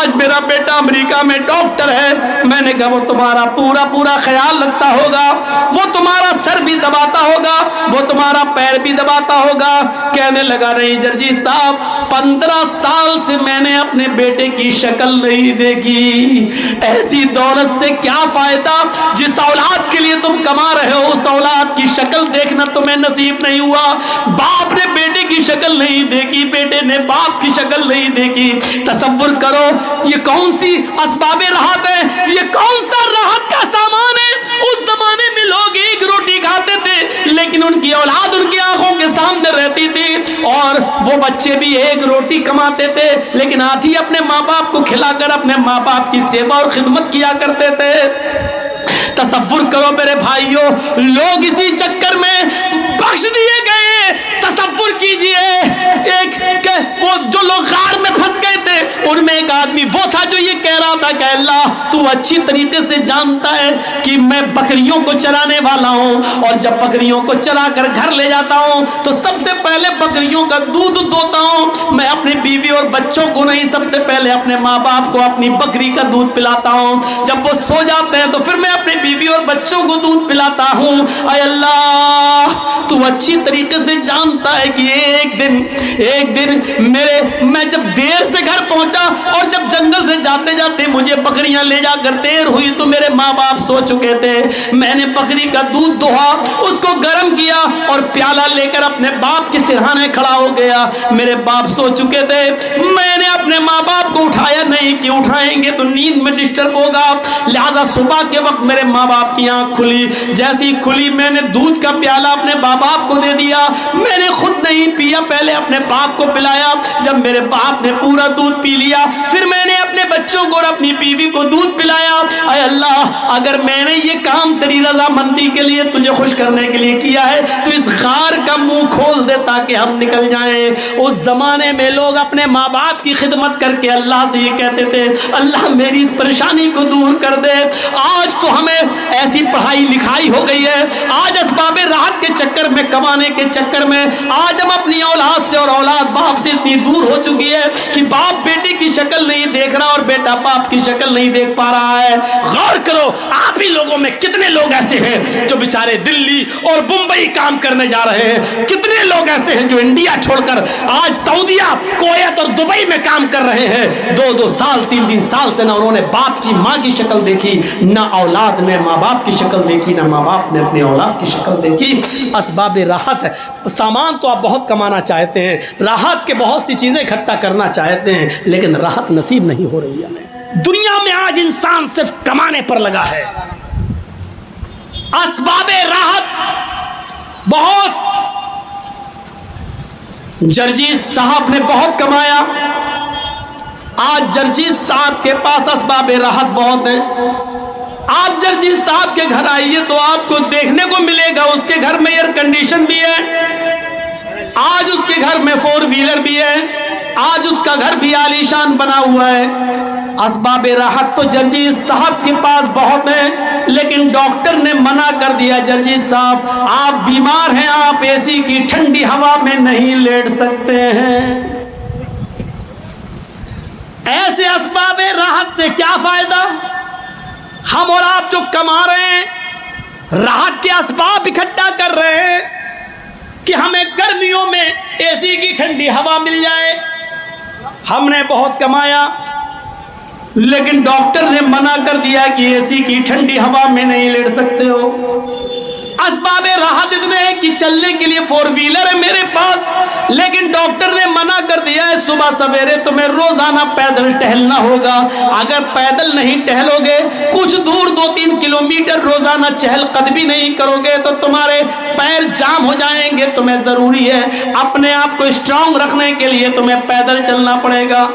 آج میرا بیٹا امریکہ میں ڈاکٹر ہے۔ میں نے کہا وہ تمہارا پورا خیال رکھتا ہوگا، وہ تمہارا سر بھی دباتا ہوگا، وہ تمہارا پیر بھی دباتا ہوگا۔ کہنے لگا نہیں جرجی صاحب، 15 سال سے میں نے اپنے بیٹے کی شکل نہیں دیکھی۔ ایسی دولت سے کیا فائدہ؟ جس اولاد کے لیے تم کما رہے ہو اس اولاد کی شکل دیکھنا تمہیں نصیب نہیں ہوا۔ باپ نے بیٹے کی شکل نہیں دیکھی، بیٹے نے باپ کی شکل نہیں دیکھی۔ تصور کرو یہ کون سی اسباب راحت ہے، یہ کون سا راحت کا سامان ہے۔ اس زمانے میں لوگ ایک روٹی کھاتے تھے لیکن ان کی اولاد ان کی آنکھوں کے سامنے رہتی تھی، اور وہ بچے بھی ایک روٹی کماتے تھے لیکن آدھی اپنے ماں باپ کو کھلا کر اپنے ماں باپ کی سیوا اور خدمت کیا کرتے تھے۔ تصور کرو میرے بھائیوں، لوگ اسی چکر میں بخش دیے گئے۔ تصور کیجئے وہ جو لوگ غار میں پھنس گئے تھے ان میں ایک آدمی وہ تھا جو یہ کہہ رہا تھا کہ اللہ تو اچھی طریقے سے جانتا ہے کہ میں بکریوں کو چرانے والا ہوں، اور جب بکریوں کو چرا کر گھر لے جاتا ہوں تو سب سے پہلے بکریوں کا دودھ دوتا ہوں۔ میں اپنی بیوی اور بچوں کو نہیں، سب سے پہلے اپنے ماں باپ کو اپنی بکری کا دودھ پلاتا ہوں۔ جب وہ سو جاتے ہیں تو پھر میں اپنی بیوی اور بچوں کو دودھ پلاتا ہوں۔ اے اللہ تو اچھی طریقے سے جانتا ہے کہ ایک دن میں جب دیر سے گھر پہنچا اور جب جنگل سے جاتے جاتے مجھے بکریاں لے جا کر دیر ہوئی تو میرے ماں باپ سو چکے تھے۔ میں نے بکری کا دودھ دوہا، اس کو گرم کیا اور پیالہ لے کر اپنے باپ کے سرہانے کھڑا ہو گیا۔ میرے باپ سو چکے تھے، میں نے اپنے ماں باپ کو اٹھایا نہیں کہ اٹھائیں گے تو نیند میں ڈسٹرب ہوگا، لہذا صبح کے وقت میرے ماں باپ کی آنکھ کھلی۔ جیسی کھلی میں نے دودھ کا پیالہ اپنے ماں باپ کو دے دیا۔ میں نے خود نہیں پیا، پہلے اپنے باپ کو پلایا۔ جب میرے باپ نے پورا دودھ پی لیا پھر میں نے اپنے بچوں کو اور اپنی بیوی کو دودھ پلایا۔ اے اللہ اگر میں نے یہ کام تیری رضامندی کے لیے تجھے خوش کرنے کے لیے کیا ہے تو اس غار کا منہ کھول دے تاکہ ہم نکل جائیں۔ اس زمانے میں لوگ اپنے ماں باپ کی خدمت کر کے اللہ سے یہ کہتے تھے اللہ میری اس پریشانی کو دور کر دے۔ آج تو ہمیں ایسی پڑھائی لکھائی ہو گئی ہے، آج اسباب راحت کے چکر میں، کمانے کے چکر میں آج ہم اپنی اولاد سے اور اولاد باپ سے اتنی دور ہو چکی ہے کہ باپ بیٹے کی شکل نہیں دیکھ رہا اور بیٹا باپ کی شکل نہیں دیکھ پا رہا ہے۔ غور کرو آپ ہی لوگوں میں کتنے لوگ ایسے ہیں جو بیچارے دلی اور بمبئی کام کرنے جا رہے ہیں، کتنے لوگ ایسے ہیں جو انڈیا چھوڑ کر آج سعودیہ، کویت اور دبئی میں کام کر رہے ہیں۔ 2 سال 3 سال سے نہ انہوں نے باپ کی ماں کی شکل دیکھی، نہ اولاد نے ماں باپ کی شکل دیکھی، نہ ماں باپ نے اپنی اولاد کی شکل دیکھی۔ اسباب راحت ہے، سامان تو آپ بہت کمانا چاہتے ہیں، راحت کے بہت سی چیزیں اکٹھا کرنا چاہتے ہیں لیکن راحت نصیب نہیں ہو رہی ہے ہمیں۔ دنیا میں آج انسان صرف کمانے پر لگا ہے۔ اسباب راحت بہت، جرجیت صاحب نے بہت کمایا، آج جرجیت صاحب کے پاس اسباب راحت بہت ہیں۔ آپ جرجیت صاحب کے گھر آئیے تو آپ کو دیکھنے کو ملے گا اس کے گھر میں ایئر کنڈیشن بھی ہے، آج اس کے گھر میں 4 ویلر بھی ہے، آج اس کا گھر بھی عالیشان بنا ہوا ہے۔ اسباب راحت تو جرجیت صاحب کے پاس بہت ہیں لیکن ڈاکٹر نے منع کر دیا جرجیت صاحب آپ بیمار ہیں، آپ اے سی کی ٹھنڈی ہوا میں نہیں لیٹ سکتے ہیں۔ ایسے اسباب راحت سے کیا فائدہ؟ ہم اور آپ جو کما رہے ہیں، راحت کے اسباب اکٹھا کر رہے ہیں کہ ہمیں گرمیوں میں اے سی کی ٹھنڈی ہوا مل جائے۔ ہم نے بہت کمایا لیکن ڈاکٹر نے منع کر دیا کہ اے سی کی ٹھنڈی ہوا میں نہیں لیٹ سکتے ہو۔ اسباب راحت اتنے ہیں کہ چلنے کے لیے 4 ویلر ہے میرے پاس لیکن ڈاکٹر نے منع کر دیا ہے صبح سویرے تمہیں روزانہ پیدل ٹہلنا ہوگا۔ اگر پیدل نہیں ٹہلو گے، کچھ دور 2-3 کلومیٹر روزانہ چہل قدمی نہیں کرو گے تو تمہارے پیر جام ہو جائیں گے۔ تمہیں ضروری ہے اپنے آپ کو اسٹرانگ رکھنے کے لیے تمہیں پیدل چلنا پڑے گا۔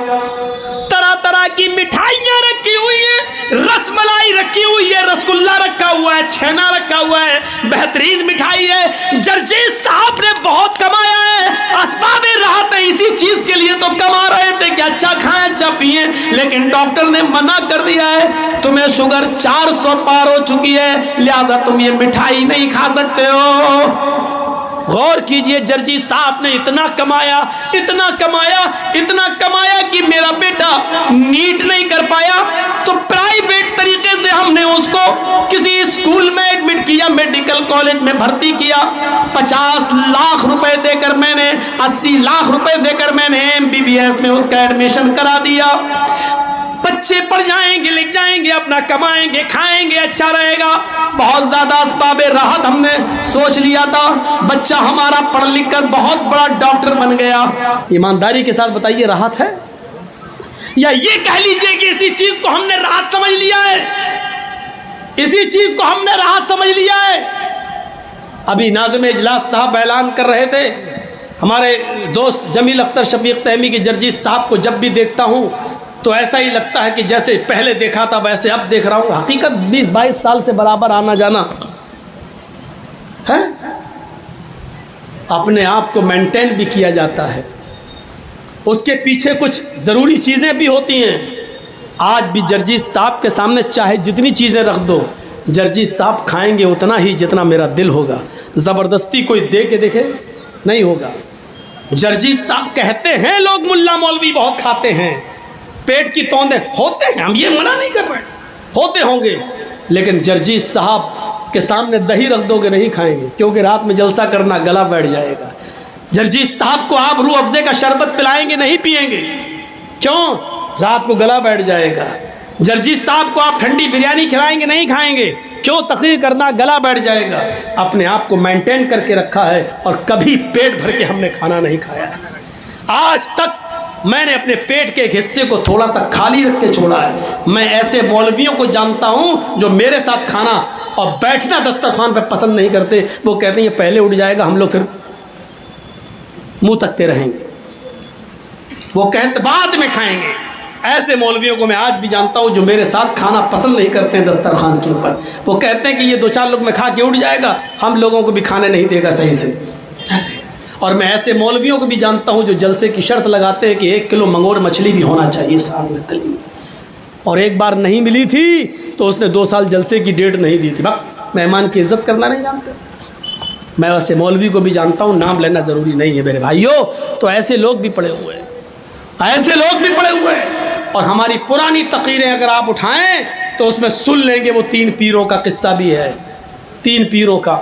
طرح طرح کی مٹھائیاں رکھی ہوئی ہیں، رس ملائی رکھی ہوئی ہے، رسگلہ رکھا ہوا ہے، چھینا رکھا ہوا ہے، بہترین مٹھائی ہے۔ جرجیت صاحب نے بہت کمایا ہے، اسباب راحت ہے، اسی چیز کے لیے تو کما رہے تھے کہ اچھا کھائیں اچھا پیئیں، لیکن ڈاکٹر نے منع کر دیا ہے تمہیں شوگر 400 پار ہو چکی ہے لہذا تم یہ مٹھائی نہیں کھا سکتے ہو۔ غور کیجئے جرجیت صاحب نے اتنا کمایا کہ میرا بیٹا نیٹ نہیں کر پایا تو پرائیویٹ طریقے سے ہم نے اس کو کسی اسکول میں ایڈمٹ کیا، میڈیکل کالج میں بھرتی کیا، 50 لاکھ روپے دے کر میں نے 80 لاکھ روپے دے کر میں نے MBBS میں اس کا ایڈمیشن کرا دیا۔ بچے پڑھ جائیں گے، لکھ جائیں گے، اپنا کمائیں گے، کھائیں گے، اچھا رہے گا۔ بہت زیادہ اسباب راحت ہم نے سوچ لیا تھا، بچہ ہمارا پڑھ لکھ کر بہت بڑا ڈاکٹر بن گیا۔ ایمانداری کے ساتھ بتائیے راحت ہے؟ یا یہ کہہ لیجئے کہ اسی چیز کو ہم نے راحت سمجھ لیا ہے، اسی چیز کو ہم نے راحت سمجھ لیا ہے۔ ابھی ناظم اجلاس صاحب اعلان کر رہے تھے، ہمارے دوست جمیل اختر شفیق تیمی کی جرجیت صاحب کو جب بھی دیکھتا ہوں تو ایسا ہی لگتا ہے کہ جیسے پہلے دیکھا تھا ویسے اب دیکھ رہا ہوں۔ حقیقت 20-22 سال سے برابر آنا جانا ہے، اپنے آپ کو مینٹین بھی کیا جاتا ہے، اس کے پیچھے کچھ ضروری چیزیں بھی ہوتی ہیں۔ آج بھی جرجیت صاحب کے سامنے چاہے جتنی چیزیں رکھ دو، جرجیت صاحب کھائیں گے اتنا ہی جتنا میرا دل ہوگا، زبردستی کوئی دے کے دیکھے نہیں ہوگا۔ جرجیت صاحب کہتے ہیں لوگ ملا مولوی بہت کھاتے ہیں، پیٹ کی توندے ہوتے ہیں، ہم یہ منع نہیں کر رہے، ہوتے ہوں گے، لیکن جرجیت صاحب کے سامنے دہی رکھ دو گے نہیں کھائیں گے، کیونکہ رات میں جلسہ کرنا گلا بیٹھ جائے گا۔ جرجیت صاحب کو آپ روح افزے کا شربت پلائیں گے نہیں پئیں گے، کیوں؟ رات کو گلا بیٹھ جائے گا۔ جرجیت صاحب کو آپ ٹھنڈی بریانی کھلائیں گے نہیں کھائیں گے، کیوں؟ تقریر کرنا گلا بیٹھ جائے گا۔ اپنے آپ کو مینٹین کر کے رکھا ہے اور کبھی پیٹ بھر کے ہم نے کھانا نہیں کھایا ہے۔ آج تک میں نے اپنے پیٹ کے ایک حصے کو تھوڑا سا خالی رکھ کے چھوڑا ہے۔ میں ایسے مولویوں کو جانتا ہوں جو میرے ساتھ کھانا اور بیٹھنا دسترخوان پہ پسند نہیں کرتے، وہ کہتے ہیں یہ پہلے اٹھ جائے گا، ہم لوگ پھر منہ تکتے رہیں گے، وہ کہتے بعد میں کھائیں گے۔ ایسے مولویوں کو میں آج بھی جانتا ہوں جو میرے ساتھ کھانا پسند نہیں کرتے ہیں دسترخوان کے اوپر، وہ کہتے ہیں کہ یہ 2-4 لوگ میں کھا کے اٹھ جائے گا، ہم لوگوں کو بھی کھانے نہیں دے گا صحیح سے ایسے۔ اور میں ایسے مولویوں کو بھی جانتا ہوں جو جلسے کی شرط لگاتے ہیں کہ 1 کلو منگور مچھلی بھی ہونا چاہیے ساتھ میں تلی، اور ایک بار نہیں ملی تھی تو اس نے 2 سال جلسے کی ڈیٹ نہیں دی تھی۔ بس مہمان کی عزت کرنا نہیں جانتے۔ میں ایسے مولوی کو بھی جانتا ہوں، نام لینا ضروری نہیں ہے میرے بھائیوں، تو ایسے لوگ بھی پڑے ہوئے ہیں، ایسے لوگ بھی پڑے ہوئے ہیں۔ اور ہماری پرانی تقریریں اگر آپ اٹھائیں تو اس میں سن لیں گے وہ 3 پیروں کا قصہ بھی ہے، 3 پیروں کا،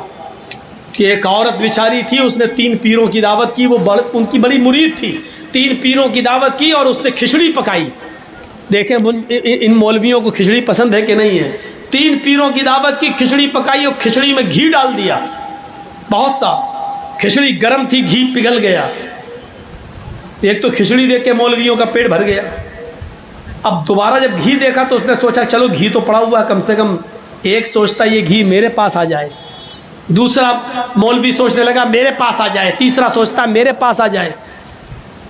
کہ ایک عورت بیچاری تھی، اس نے 3 پیروں کی دعوت کی، وہ ان کی بڑی مرید تھی، 3 پیروں کی دعوت کی اور اس نے کھچڑی پکائی۔ دیکھیں ان مولویوں کو کھچڑی پسند ہے کہ نہیں ہے؟ 3 پیروں کی دعوت کی، کھچڑی پکائی اور کھچڑی میں گھی ڈال دیا بہت سا، کھچڑی گرم تھی، گھی پگھل گیا۔ ایک تو کھچڑی دیکھ کے مولویوں کا پیٹ بھر گیا، اب دوبارہ جب گھی دیکھا تو اس نے سوچا چلو گھی تو پڑا ہوا ہے، کم سے کم ایک سوچتا یہ گھی میرے پاس آ جائے، دوسرا مولوی سوچنے لگا میرے پاس آ جائے، تیسرا سوچتا میرے پاس آ جائے۔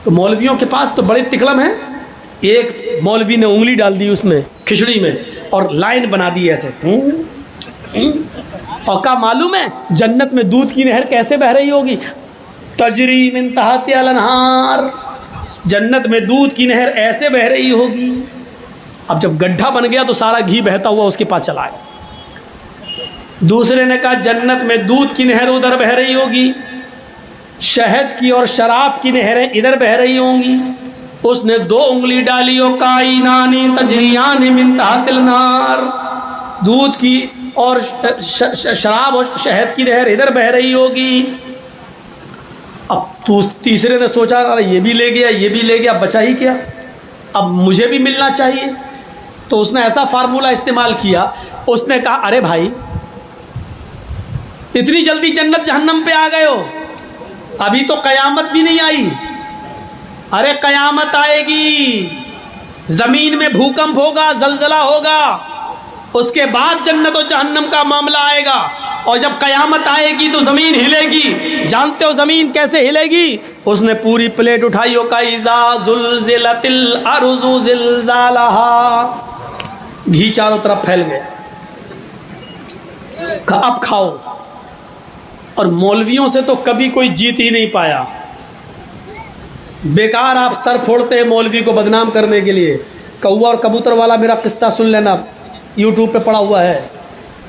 تو مولویوں کے پاس تو بڑے تکلم ہیں۔ ایک مولوی نے انگلی ڈال دی اس میں کھچڑی میں اور لائن بنا دی ایسے، اور کہا معلوم ہے جنت میں دودھ کی نہر کیسے بہہ رہی ہوگی؟ تجری من تحتہا الانہار، جنت میں دودھ کی نہر ایسے بہہ رہی ہوگی۔ اب جب گڈھا بن گیا تو سارا گھی بہتا ہوا اس کے پاس چلا آیا۔ دوسرے نے کہا جنت میں دودھ کی نہر ادھر بہہ رہی ہوگی، شہد کی اور شراب کی نہریں ادھر بہہ رہی ہوں گی۔ اس نے 2 انگلی ڈالی، اور کائنانی تجریان من تحت النار، دودھ کی اور شراب اور شہد کی نہر ادھر بہہ رہی ہوگی۔ اب تیسرے نے سوچا یہ بھی لے گیا، یہ بھی لے گیا، بچا ہی کیا، اب مجھے بھی ملنا چاہیے۔ تو اس نے ایسا فارمولہ استعمال کیا، اس نے کہا ارے بھائی اتنی جلدی جنت جہنم پہ آ گئے ہو، ابھی تو قیامت بھی نہیں آئی۔ ارے قیامت آئے گی، زمین میں بھوکمپ ہوگا، زلزلہ ہوگا، اس کے بعد جنت و جہنم کا معاملہ آئے گا، اور جب قیامت آئے گی تو زمین ہلے گی۔ جانتے ہو زمین کیسے ہلے گی؟ اس نے پوری پلیٹ اٹھائی، وَإِذَا زُلْزِلَتِ الْأَرْضُ زِلْزَالَهَا، گھی چاروں طرف پھیل گیا، اب کھاؤ۔ اور مولویوں سے تو کبھی کوئی جیت ہی نہیں پایا، بیکار آپ سر پھوڑتے ہیں مولوی کو بدنام کرنے کے لیے۔ کوا اور کبوتر والا میرا قصہ سن لینا، یوٹیوب پہ پڑا ہوا ہے۔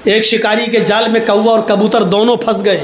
ایک شکاری کے جال میں کوا اور کبوتر دونوں پھنس گئے،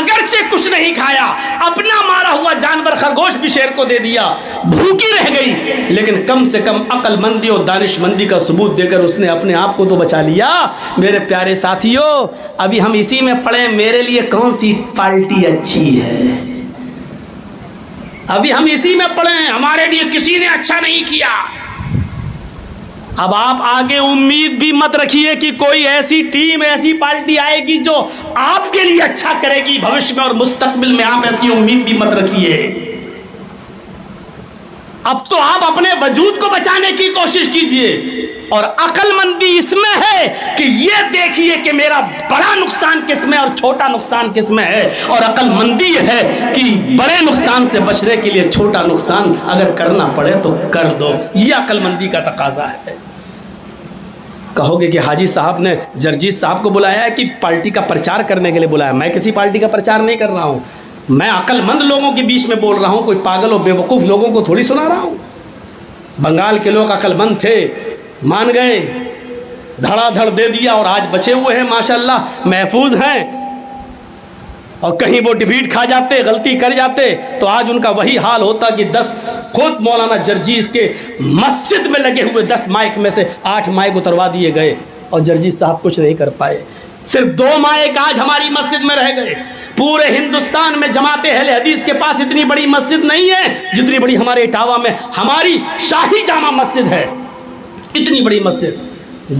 اگرچہ کچھ نہیں کھایا، اپنا مارا ہوا جانور خرگوش بھی شیر کو دے دیا، بھوکی رہ گئی، لیکن کم سے کم عقل مندی اور دانش مندی کا ثبوت دے کر اس نے اپنے آپ کو تو بچا لیا۔ میرے پیارے ساتھیوں، ابھی ہم اسی میں پڑھیں میرے لیے کون سی پارٹی اچھی ہے، ابھی ہم اسی میں پڑھیں ہمارے لیے کسی نے اچھا نہیں کیا۔ اب آپ آگے امید بھی مت رکھیے کہ کوئی ایسی ٹیم، ایسی پارٹی آئے گی جو آپ کے لیے اچھا کرے گی بھوش میں اور مستقبل میں، آپ ایسی امید بھی مت رکھیے۔ اب تو آپ اپنے وجود کو بچانے کی کوشش کیجئے، اور عقل مندی اس میں ہے کہ یہ دیکھیے کہ میرا بڑا نقصان کس میں اور چھوٹا نقصان کس میں ہے، اور عقل مندی یہ ہے کہ بڑے نقصان سے بچنے کے لیے چھوٹا نقصان اگر کرنا پڑے تو کر دو۔ یہ عقل مندی کا تقاضا ہے۔ کہو گے کہ حاجی صاحب نے جرجیت صاحب کو بلایا ہے کہ پارٹی کا پرچار کرنے کے لیے بلایا، میں کسی پارٹی کا پرچار نہیں کر رہا ہوں، میں عقل مند لوگوں کے بیچ میں بول رہا ہوں، کوئی پاگل اور بیوقوف لوگوں کو تھوڑی سنا رہا ہوں۔ بنگال کے لوگ عقل مند تھے، مان گئے، دھڑا دھڑ دے دیا، اور آج بچے ہوئے ہیں ماشاءاللہ، محفوظ ہیں۔ اور کہیں وہ ڈیفیٹ کھا جاتے، غلطی کر جاتے، تو آج ان کا وہی حال ہوتا کہ 10 خود مولانا جرجیز کے مسجد میں لگے ہوئے 10 مائک میں سے 8 مائک اتروا دیے گئے، اور جرجیز صاحب کچھ نہیں کر پائے۔ صرف 2 مائک آج ہماری مسجد میں رہ گئے۔ پورے ہندوستان میں جماعت اہل حدیث کے پاس اتنی بڑی مسجد نہیں ہے جتنی بڑی ہمارے اٹاوا میں ہماری شاہی جامع مسجد ہے، اتنی بڑی مسجد۔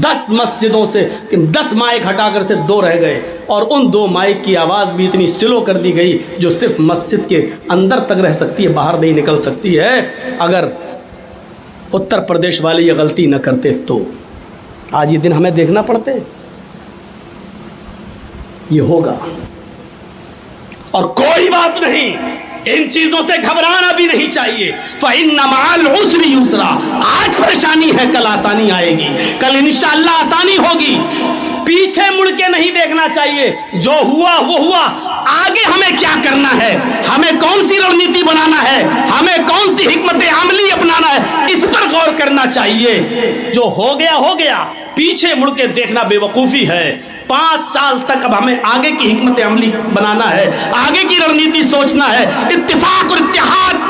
10 مسجدوں سے 10 مائک ہٹا کر سے 2 رہ گئے، اور ان 2 مائک کی آواز بھی اتنی سلو کر دی گئی جو صرف مسجد کے اندر تک رہ سکتی ہے، باہر نہیں نکل سکتی ہے۔ اگر اتر پردیش والے یہ غلطی نہ کرتے تو آج یہ دن ہمیں دیکھنا پڑتے۔ یہ ہوگا، اور کوئی بات نہیں، ان چیزوں سے گھبرانا بھی نہیں چاہیے۔ فَإِنَّ مَعَ الْعُسْرِ يُسْرًا، آج پریشانی ہے کل آسانی آئے گی، کل انشاءاللہ آسانی ہوگی۔ پیچھے مڑ کے نہیں دیکھنا چاہیے، جو ہوا وہ ہوا، آگے ہمیں کیا کرنا ہے، ہمیں کون سی رونیتی بنانا ہے، ہمیں کون سی حکمت عملی اپنانا ہے، اس پر غور کرنا چاہیے۔ جو ہو گیا ہو گیا، پیچھے مڑ کے دیکھنا بے وقوفی ہے۔ 5 سال تک اب ہمیں آگے کی حکمت عملی بنانا ہے، آگے کی رونیتی سوچنا ہے، اتفاق اور اتحاد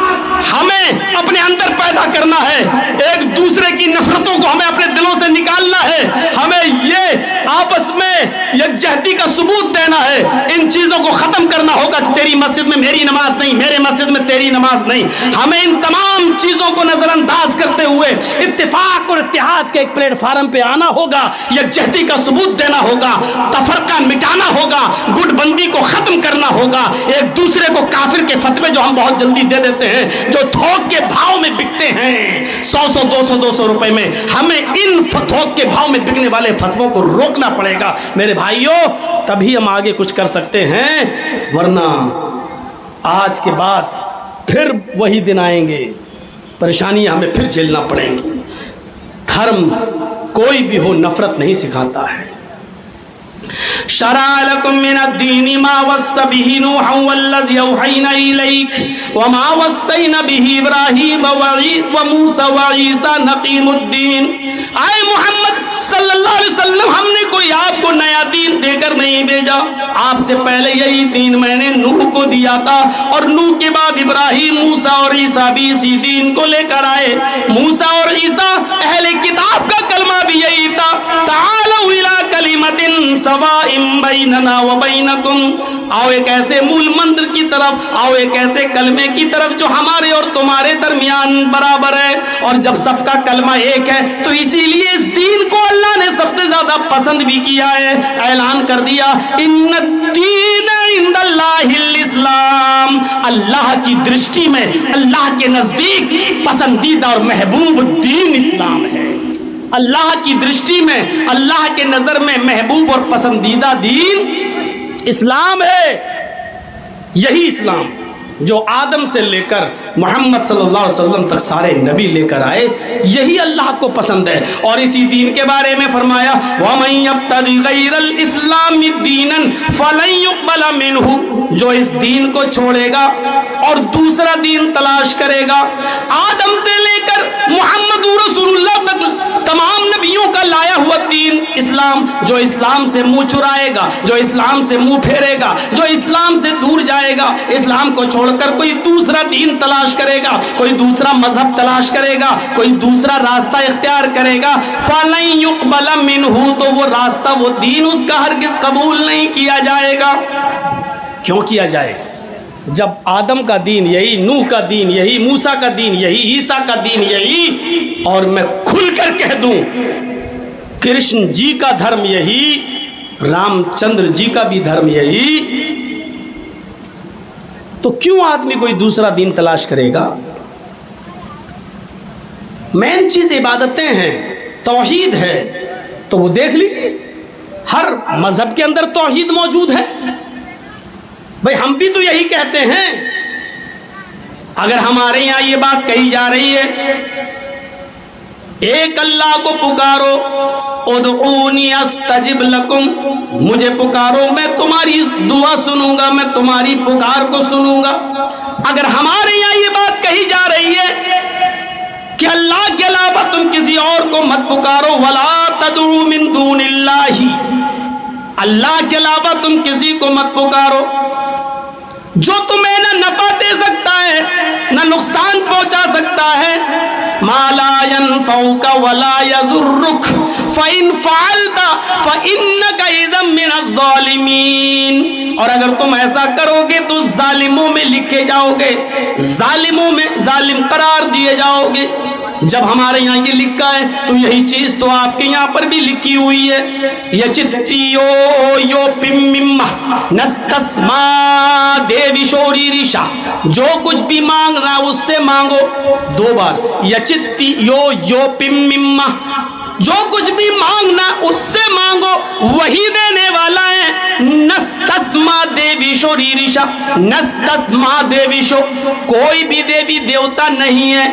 ہمیں اپنے اندر پیدا کرنا ہے، ایک دوسرے کی نفرتوں کو ہمیں اپنے دلوں سے نکالنا ہے، ہمیں یہ آپس میں یکجہتی کا ثبوت دینا ہے۔ ان چیزوں کو ختم کرنا ہوگا کہ تیری مسجد میں میری نماز نہیں، میرے مسجد میں تیری نماز نہیں۔ ہمیں ان تمام چیزوں کو نظر انداز کرتے ہوئے اتفاق اور اتحاد کے ایک پلیٹ فارم پہ آنا ہوگا، یکجہتی کا ثبوت دینا ہوگا، تفرقہ مٹانا ہوگا، گٹ بندی کو ختم کرنا ہوگا، ایک دوسرے کو کافر کے فتوے جو ہم بہت جلدی دے دیتے ہیں، جو تھوک کے بھاؤ میں بکتے ہیں 100 200 روپے میں، ہمیں ان تھوک کے بھاؤ میں بکنے والے فتووں کو روکنا پڑے گا میرے بھائیوں، تبھی ہم آگے کچھ کر سکتے ہیں، ورنہ آج کے بعد پھر وہی دن آئیں گے، پریشانیاں ہمیں پھر جھیلنا پڑیں گی۔ دھرم کوئی بھی ہو نفرت نہیں سکھاتا ہے۔ شرع لكم من الدين ما وصى به نوحا والذي أوحينا إليك وما وصينا به إبراهيم وموسى وعيسى نقيم الدين۔ آئے محمد صلی اللہ علیہ وسلم، ہم نے کوئی آپ کو نیا دین دے کر نہیں بھیجا، آپ سے پہلے یہی دین میں نے نوح کو دیا تھا، اور نوح کے بعد ابراہیم، موسیٰ اور عیسیٰ بھی اسی دین کو لے کر آئے۔ موسیٰ اور عیسیٰ اہل کتاب کا کلمہ بھی یہی تھا، تعالوا الی کلمۃ سواء بیننا وبینکم، آؤ ایک ایسے مول منتر کی طرف، آؤ ایک ایسے کلمے کی طرف جو ہمارے اور تمہارے درمیان برابر ہے۔ اور جب سب کا کلمہ ایک ہے تو اسی لیے اس دین کو اللہ نے سب سے زیادہ پسند بھی کیا ہے، اعلان کر دیا ان الدین عند اللہ الاسلام، اللہ کی درشٹی میں، اللہ کے نزدیک پسندیدہ اور محبوب دین اسلام ہے۔ اللہ کی درشٹی میں، اللہ کے نظر میں محبوب اور پسندیدہ دین اسلام ہے۔ یہی اسلام جو آدم سے لے کر محمد صلی اللہ علیہ وسلم تک سارے نبی لے کر آئے، یہی اللہ کو پسند ہے۔ اور اسی دین کے بارے میں فرمایا وَمَن يَبْتَغِ غَيْرَ الْإِسْلَامِ دِينًا فَلَن يُقْبَلَ مِنْهُ، جو اس دین کو چھوڑے گا اور دوسرا دین تلاش کرے گا. آدم سے لے کر محمد رسول اللہ تک تمام نبیوں کا لایا ہوا دین اسلام. جو اسلام سے منہ چرائے گا, جو اسلام سے منہ پھیرے گا, جو اسلام سے دور جائے گا, اسلام کو چھوڑ کر کوئی دوسرا دین تلاش کرے گا, کوئی دوسرا مذہب تلاش کرے گا, کوئی دوسرا راستہ اختیار کرے گا, فَلَن يُقْبَلَ مِنْهُ, تو وہ راستہ, وہ دین اس کا ہرگز قبول نہیں کیا جائے گا. کیوں کیا جائے؟ جب آدم کا دین یہی, نوح کا دین یہی, موسیٰ کا دین یہی, عیسیٰ کا دین یہی, اور میں کھل کر کہہ دوں کرشن جی کا دھرم یہی, رام چندر جی کا بھی دھرم یہی, تو کیوں آدمی کوئی دوسرا دین تلاش کرے گا؟ مین چیز عبادتیں ہیں, توحید ہے, تو وہ دیکھ لیجئے ہر مذہب کے اندر توحید موجود ہے. بھئی ہم بھی تو یہی کہتے ہیں. اگر ہمارے یہاں یہ بات کہی جا رہی ہے ایک اللہ کو پکارو, ادعونی استجب لکم, مجھے پکارو میں تمہاری دعا سنوں گا, میں تمہاری پکار کو سنوں گا. اگر ہمارے یہاں یہ بات کہی جا رہی ہے کہ اللہ کے علاوہ تم کسی اور کو مت پکارو, ولا تدعوا من دون اللہ, اللہ کے علاوہ تم کسی کو مت پکارو جو تمہیں نہ نفع دے سکتا ہے نہ نقصان پہنچا سکتا ہے. ما لا ينفعك ولا يضرك فإن فعلت فإنك إذا من الظالمين. اور اگر تم ایسا کرو گے تو ظالموں میں لکھے جاؤ گے, ظالموں میں ظالم قرار دیے جاؤ گے. جب ہمارے یہاں یہ لکھا ہے تو یہی چیز تو آپ کے یہاں پر بھی لکھی ہوئی ہے. یچتیو یو پممہ نستسما دیوی شوری ریشا, جو کچھ بھی مانگنا اس سے مانگو. 2 بار یچتیو یو پممہ, جو کچھ بھی مانگنا اس سے مانگو, وہی دینے والا ہے. نستسما دیوی شو ریریشا, نستسما دیوی شو, کوئی بھی دیوی دیوتا نہیں ہے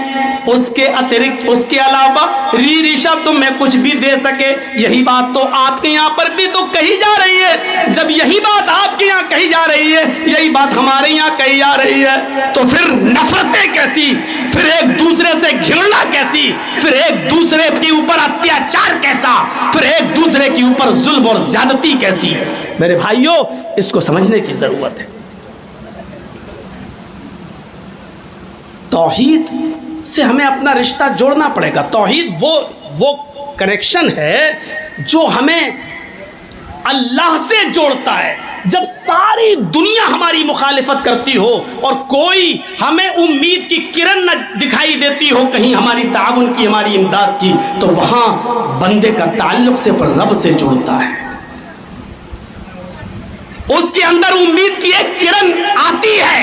اس کے اترکت, اس کے علاوہ ریریشا تمہیں کچھ بھی دے سکے. یہی بات تو آپ کے یہاں پر بھی تو کہی جا رہی ہے. جب یہی بات آپ کے یہاں کہی جا رہی ہے, یہی بات ہمارے یہاں کہی جا رہی ہے, تو پھر نفرتیں کیسی, پھر ایک دوسرے سے گھرنا کیسی, پھر ایک دوسرے کے اوپر اتیاچار کیسا, پھر ایک دوسرے کے اوپر ظلم اور زیادتی کیسی. میرے بھائیوں, اس کو سمجھنے کی ضرورت ہے. توحید سے ہمیں اپنا رشتہ جوڑنا پڑے گا. توحید وہ کنیکشن ہے جو ہمیں اللہ سے جوڑتا ہے. جب ساری دنیا ہماری مخالفت کرتی ہو اور کوئی ہمیں امید کی کرن نہ دکھائی دیتی ہو کہیں ہماری تعاون کی, ہماری امداد کی, تو وہاں بندے کا تعلق صرف رب سے جوڑتا ہے. اس کے اندر امید کی ایک کرن آتی ہے,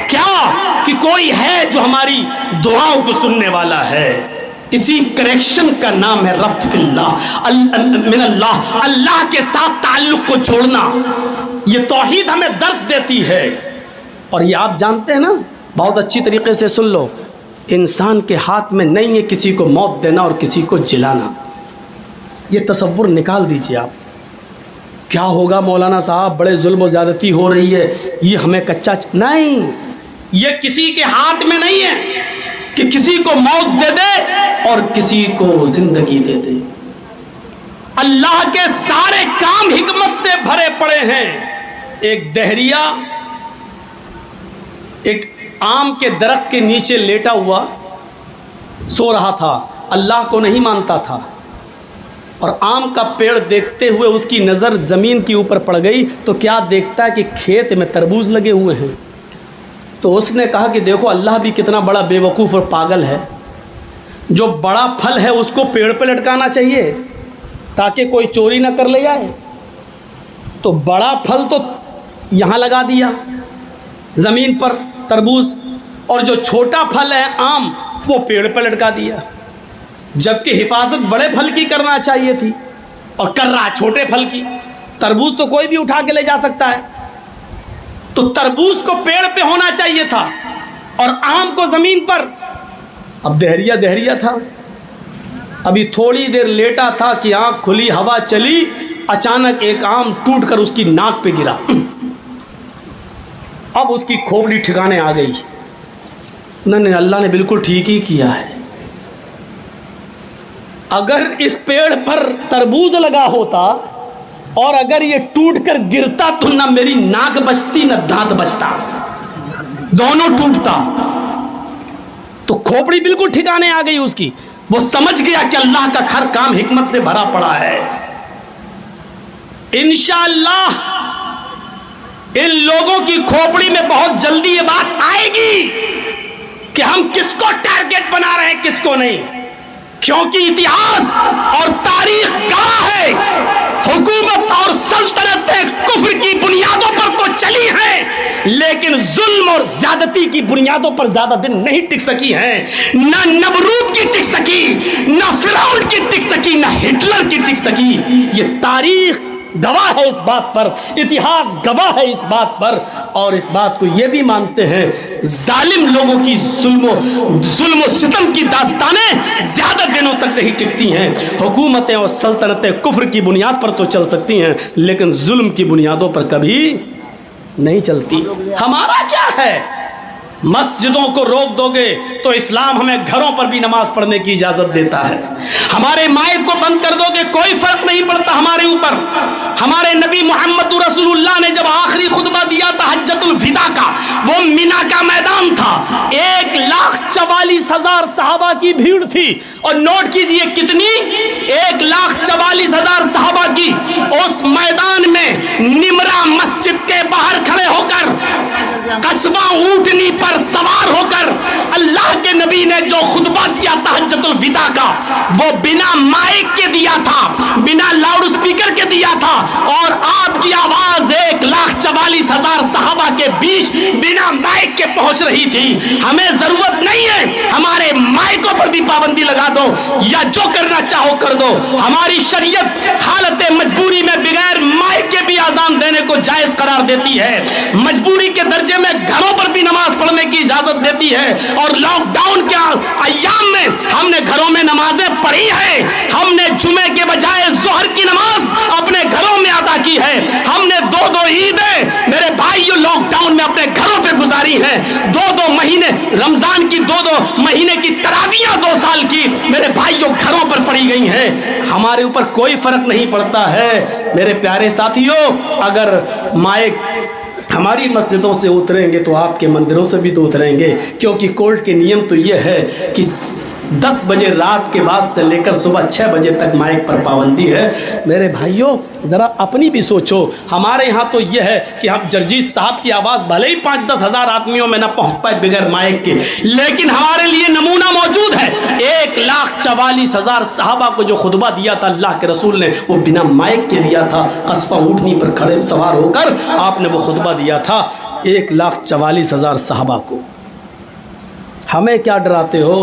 کیا کہ کوئی ہے جو ہماری دعاؤں کو سننے والا ہے. اسی کریکشن کا نام ہے ربط اللہ, من اللہ, اللہ کے ساتھ تعلق کو جوڑنا. یہ توحید ہمیں درس دیتی ہے. اور یہ آپ جانتے ہیں نا, بہت اچھی طریقے سے سن لو, انسان کے ہاتھ میں نہیں ہے کسی کو موت دینا اور کسی کو جلانا. یہ تصور نکال دیجئے آپ. کیا ہوگا مولانا صاحب, بڑے ظلم و زیادتی ہو رہی ہے, یہ ہمیں کچا نہیں, یہ کسی کے ہاتھ میں نہیں ہے کہ کسی کو موت دے دے اور کسی کو زندگی دے دے. اللہ کے سارے کام حکمت سے بھرے پڑے ہیں. ایک دہریہ ایک آم کے درخت کے نیچے لیٹا ہوا سو رہا تھا, اللہ کو نہیں مانتا تھا, اور آم کا پیڑ دیکھتے ہوئے اس کی نظر زمین کے اوپر پڑ گئی تو کیا دیکھتا ہے کہ کھیت میں تربوز لگے ہوئے ہیں. تو اس نے کہا کہ دیکھو اللہ بھی کتنا بڑا بے وقوف اور پاگل ہے, جو بڑا پھل ہے اس کو پیڑ پہ لٹکانا چاہیے تاکہ کوئی چوری نہ کر لے جائے. تو بڑا پھل تو یہاں لگا دیا زمین پر تربوز, اور جو چھوٹا پھل ہے آم وہ پیڑ پہ لٹکا دیا. جبکہ حفاظت بڑے پھل کی کرنا چاہیے تھی اور کر رہا چھوٹے پھل کی. تربوز تو کوئی بھی اٹھا کے لے جا سکتا ہے, تو تربوز کو پیڑ پہ ہونا چاہیے تھا اور آم کو زمین پر. اب دہریہ تھا, ابھی تھوڑی دیر لیٹا تھا کہ آنکھ کھلی, ہوا چلی, اچانک ایک آم ٹوٹ کر اس کی ناک پہ گرا. اب اس کی کھوپڑی ٹھکانے آ گئی. نہیں, اللہ نے بالکل ٹھیک ہی کیا ہے. اگر اس پیڑ پر تربوز لگا ہوتا اور اگر یہ ٹوٹ کر گرتا تو نہ میری ناک بچتی نہ دانت بچتا, دونوں ٹوٹتا. تو کھوپڑی بالکل ٹھکانے آ گئی اس کی. وہ سمجھ گیا کہ اللہ کا ہر کام حکمت سے بھرا پڑا ہے. انشاءاللہ ان لوگوں کی کھوپڑی میں بہت جلدی یہ بات آئے گی کہ ہم کس کو ٹارگٹ بنا رہے ہیں کس کو نہیں, کیونکہ اتہاس اور تاریخ گواہ ہے حکومت اور سلطنتیں کفر کی بنیادوں پر تو چلی ہیں لیکن ظلم اور زیادتی کی بنیادوں پر زیادہ دن نہیں ٹک سکی ہیں. نہ نمرود کی ٹک سکی, نہ فرعون کی ٹک سکی, نہ ہٹلر کی ٹک سکی. یہ تاریخ گواہ ہے اس بات پر, اتہاس گواہ ہے اس بات پر. اور اس بات کو یہ بھی مانتے ہیں ظالم لوگوں کی ظلم و ستم کی داستانیں زیادہ دنوں تک نہیں ٹکتی ہیں. حکومتیں اور سلطنتیں کفر کی بنیاد پر تو چل سکتی ہیں لیکن ظلم کی بنیادوں پر کبھی نہیں چلتی. ہمارا کیا ہے, مسجدوں کو روک دو گے تو اسلام ہمیں گھروں پر بھی نماز پڑھنے کی اجازت دیتا ہے. ہمارے مائک کو بند کر دو گے کوئی فرق نہیں پڑتا ہمارے اوپر. ہمارے نبی محمد رسول اللہ نے جب آخری خطبہ دیا تھا حجۃ الوداع کا, وہ مینا کا میدان تھا, 1,44,000 صحابہ کی بھیڑ تھی. اور نوٹ کیجئے کتنی, 1,44,000 صحابہ کی. اس میدان میں نمرہ مسجد کے باہر کھڑے ہو کر قصبہ اونٹنی پر سوار ہو کر اللہ کے نبی نے جو خطبہ دیا تھا حجۃ الوداع کا, وہ بنا مائک کے دیا تھا, بنا لاؤڈ سپیکر کے دیا تھا. اور آپ کی آواز 1,44,000 صحابہ کے بیچ بنا مائک کے پہنچ رہی تھی. ہمیں ضرورت نہیں ہے ہمارے مائکوں پر بھی پابندی لگا دو یا جو کرنا چاہو کر دو. ہماری شریعت حالت مجبوری میں بغیر مائک کے بھی اذان دینے کو جائز قرار دیتی ہے. مجبوری کے درجے میں گھروں پر بھی نماز پڑھنے کی اجازت دیتی ہے. اور لاک ڈاؤن کے ایام میں ہم نے گھروں میں نمازیں پڑھی ہیں. ہم نے جمعے کے بجائے ظہر کی نماز اپنے گھروں میں ادا کی ہے. ہم نے 2 عیدیں میرے بھائیوں لاک ڈاؤن میں اپنے گھروں پہ گزاری ہیں. 2 مہینے رمضان کی 2 مہینے کی تراویحیں 2 سال کی میرے بھائیوں گھروں پر پڑھی گئی ہیں. ہمارے اوپر کوئی فرق نہیں پڑتا ہے. میرے پیارے ساتھیوں, اگر مائک ہماری مسجدوں سے اتریں گے تو آپ کے مندروں سے بھی تو اتریں گے, کیونکہ کورٹ کے نیم تو یہ ہے کہ 10 بجے رات کے بعد سے لے کر صبح 6 بجے تک مائک پر پابندی ہے. میرے بھائیوں ذرا اپنی بھی سوچو. ہمارے یہاں تو یہ ہے کہ ہم جرجیت صاحب کی آواز بھلے ہی 5-10 ہزار آدمیوں میں نہ پہنچ پائے بغیر مائک کے, لیکن ہمارے لیے نمونہ موجود ہے. 1,44,000 صحابہ کو جو خطبہ دیا تھا اللہ کے رسول نے, وہ بنا مائک کے دیا تھا. قصبہ اونٹنی پر کھڑے سوار ہو کر آپ نے وہ خطبہ دیا تھا 1,44,000 صحابہ کو. ہمیں کیا ڈراتے ہو؟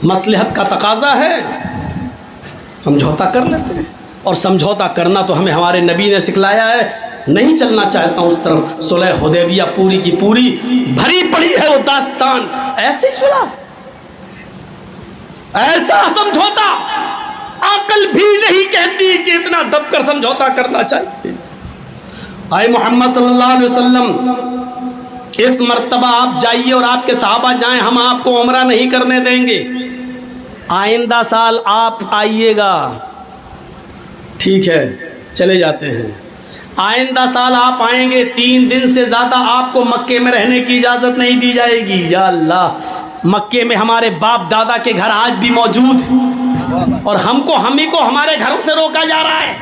مصلحت کا تقاضا ہے, سمجھوتا کر لیتے ہیں. اور سمجھوتا کرنا تو ہمیں ہمارے نبی نے سکھلایا ہے. نہیں چلنا چاہتا ہوں اس طرف. صلح حدیبیہ پوری کی پوری بھری پڑی ہے وہ داستان. ایسی صلح, ایسا سمجھوتا عقل بھی نہیں کہتی کہ اتنا دب کر سمجھوتا کرنا چاہیے. آئے محمد صلی اللہ علیہ وسلم, اس مرتبہ آپ جائیے اور آپ کے صحابہ جائیں, ہم آپ کو عمرہ نہیں کرنے دیں گے. آئندہ سال آپ آئیے گا, ٹھیک ہے چلے جاتے ہیں. آئندہ سال آپ آئیں گے, 3 دن سے زیادہ آپ کو مکے میں رہنے کی اجازت نہیں دی جائے گی. یا اللہ, مکے میں ہمارے باپ دادا کے گھر آج بھی موجود اور ہم ہی کو ہمارے گھروں سے روکا جا رہا ہے.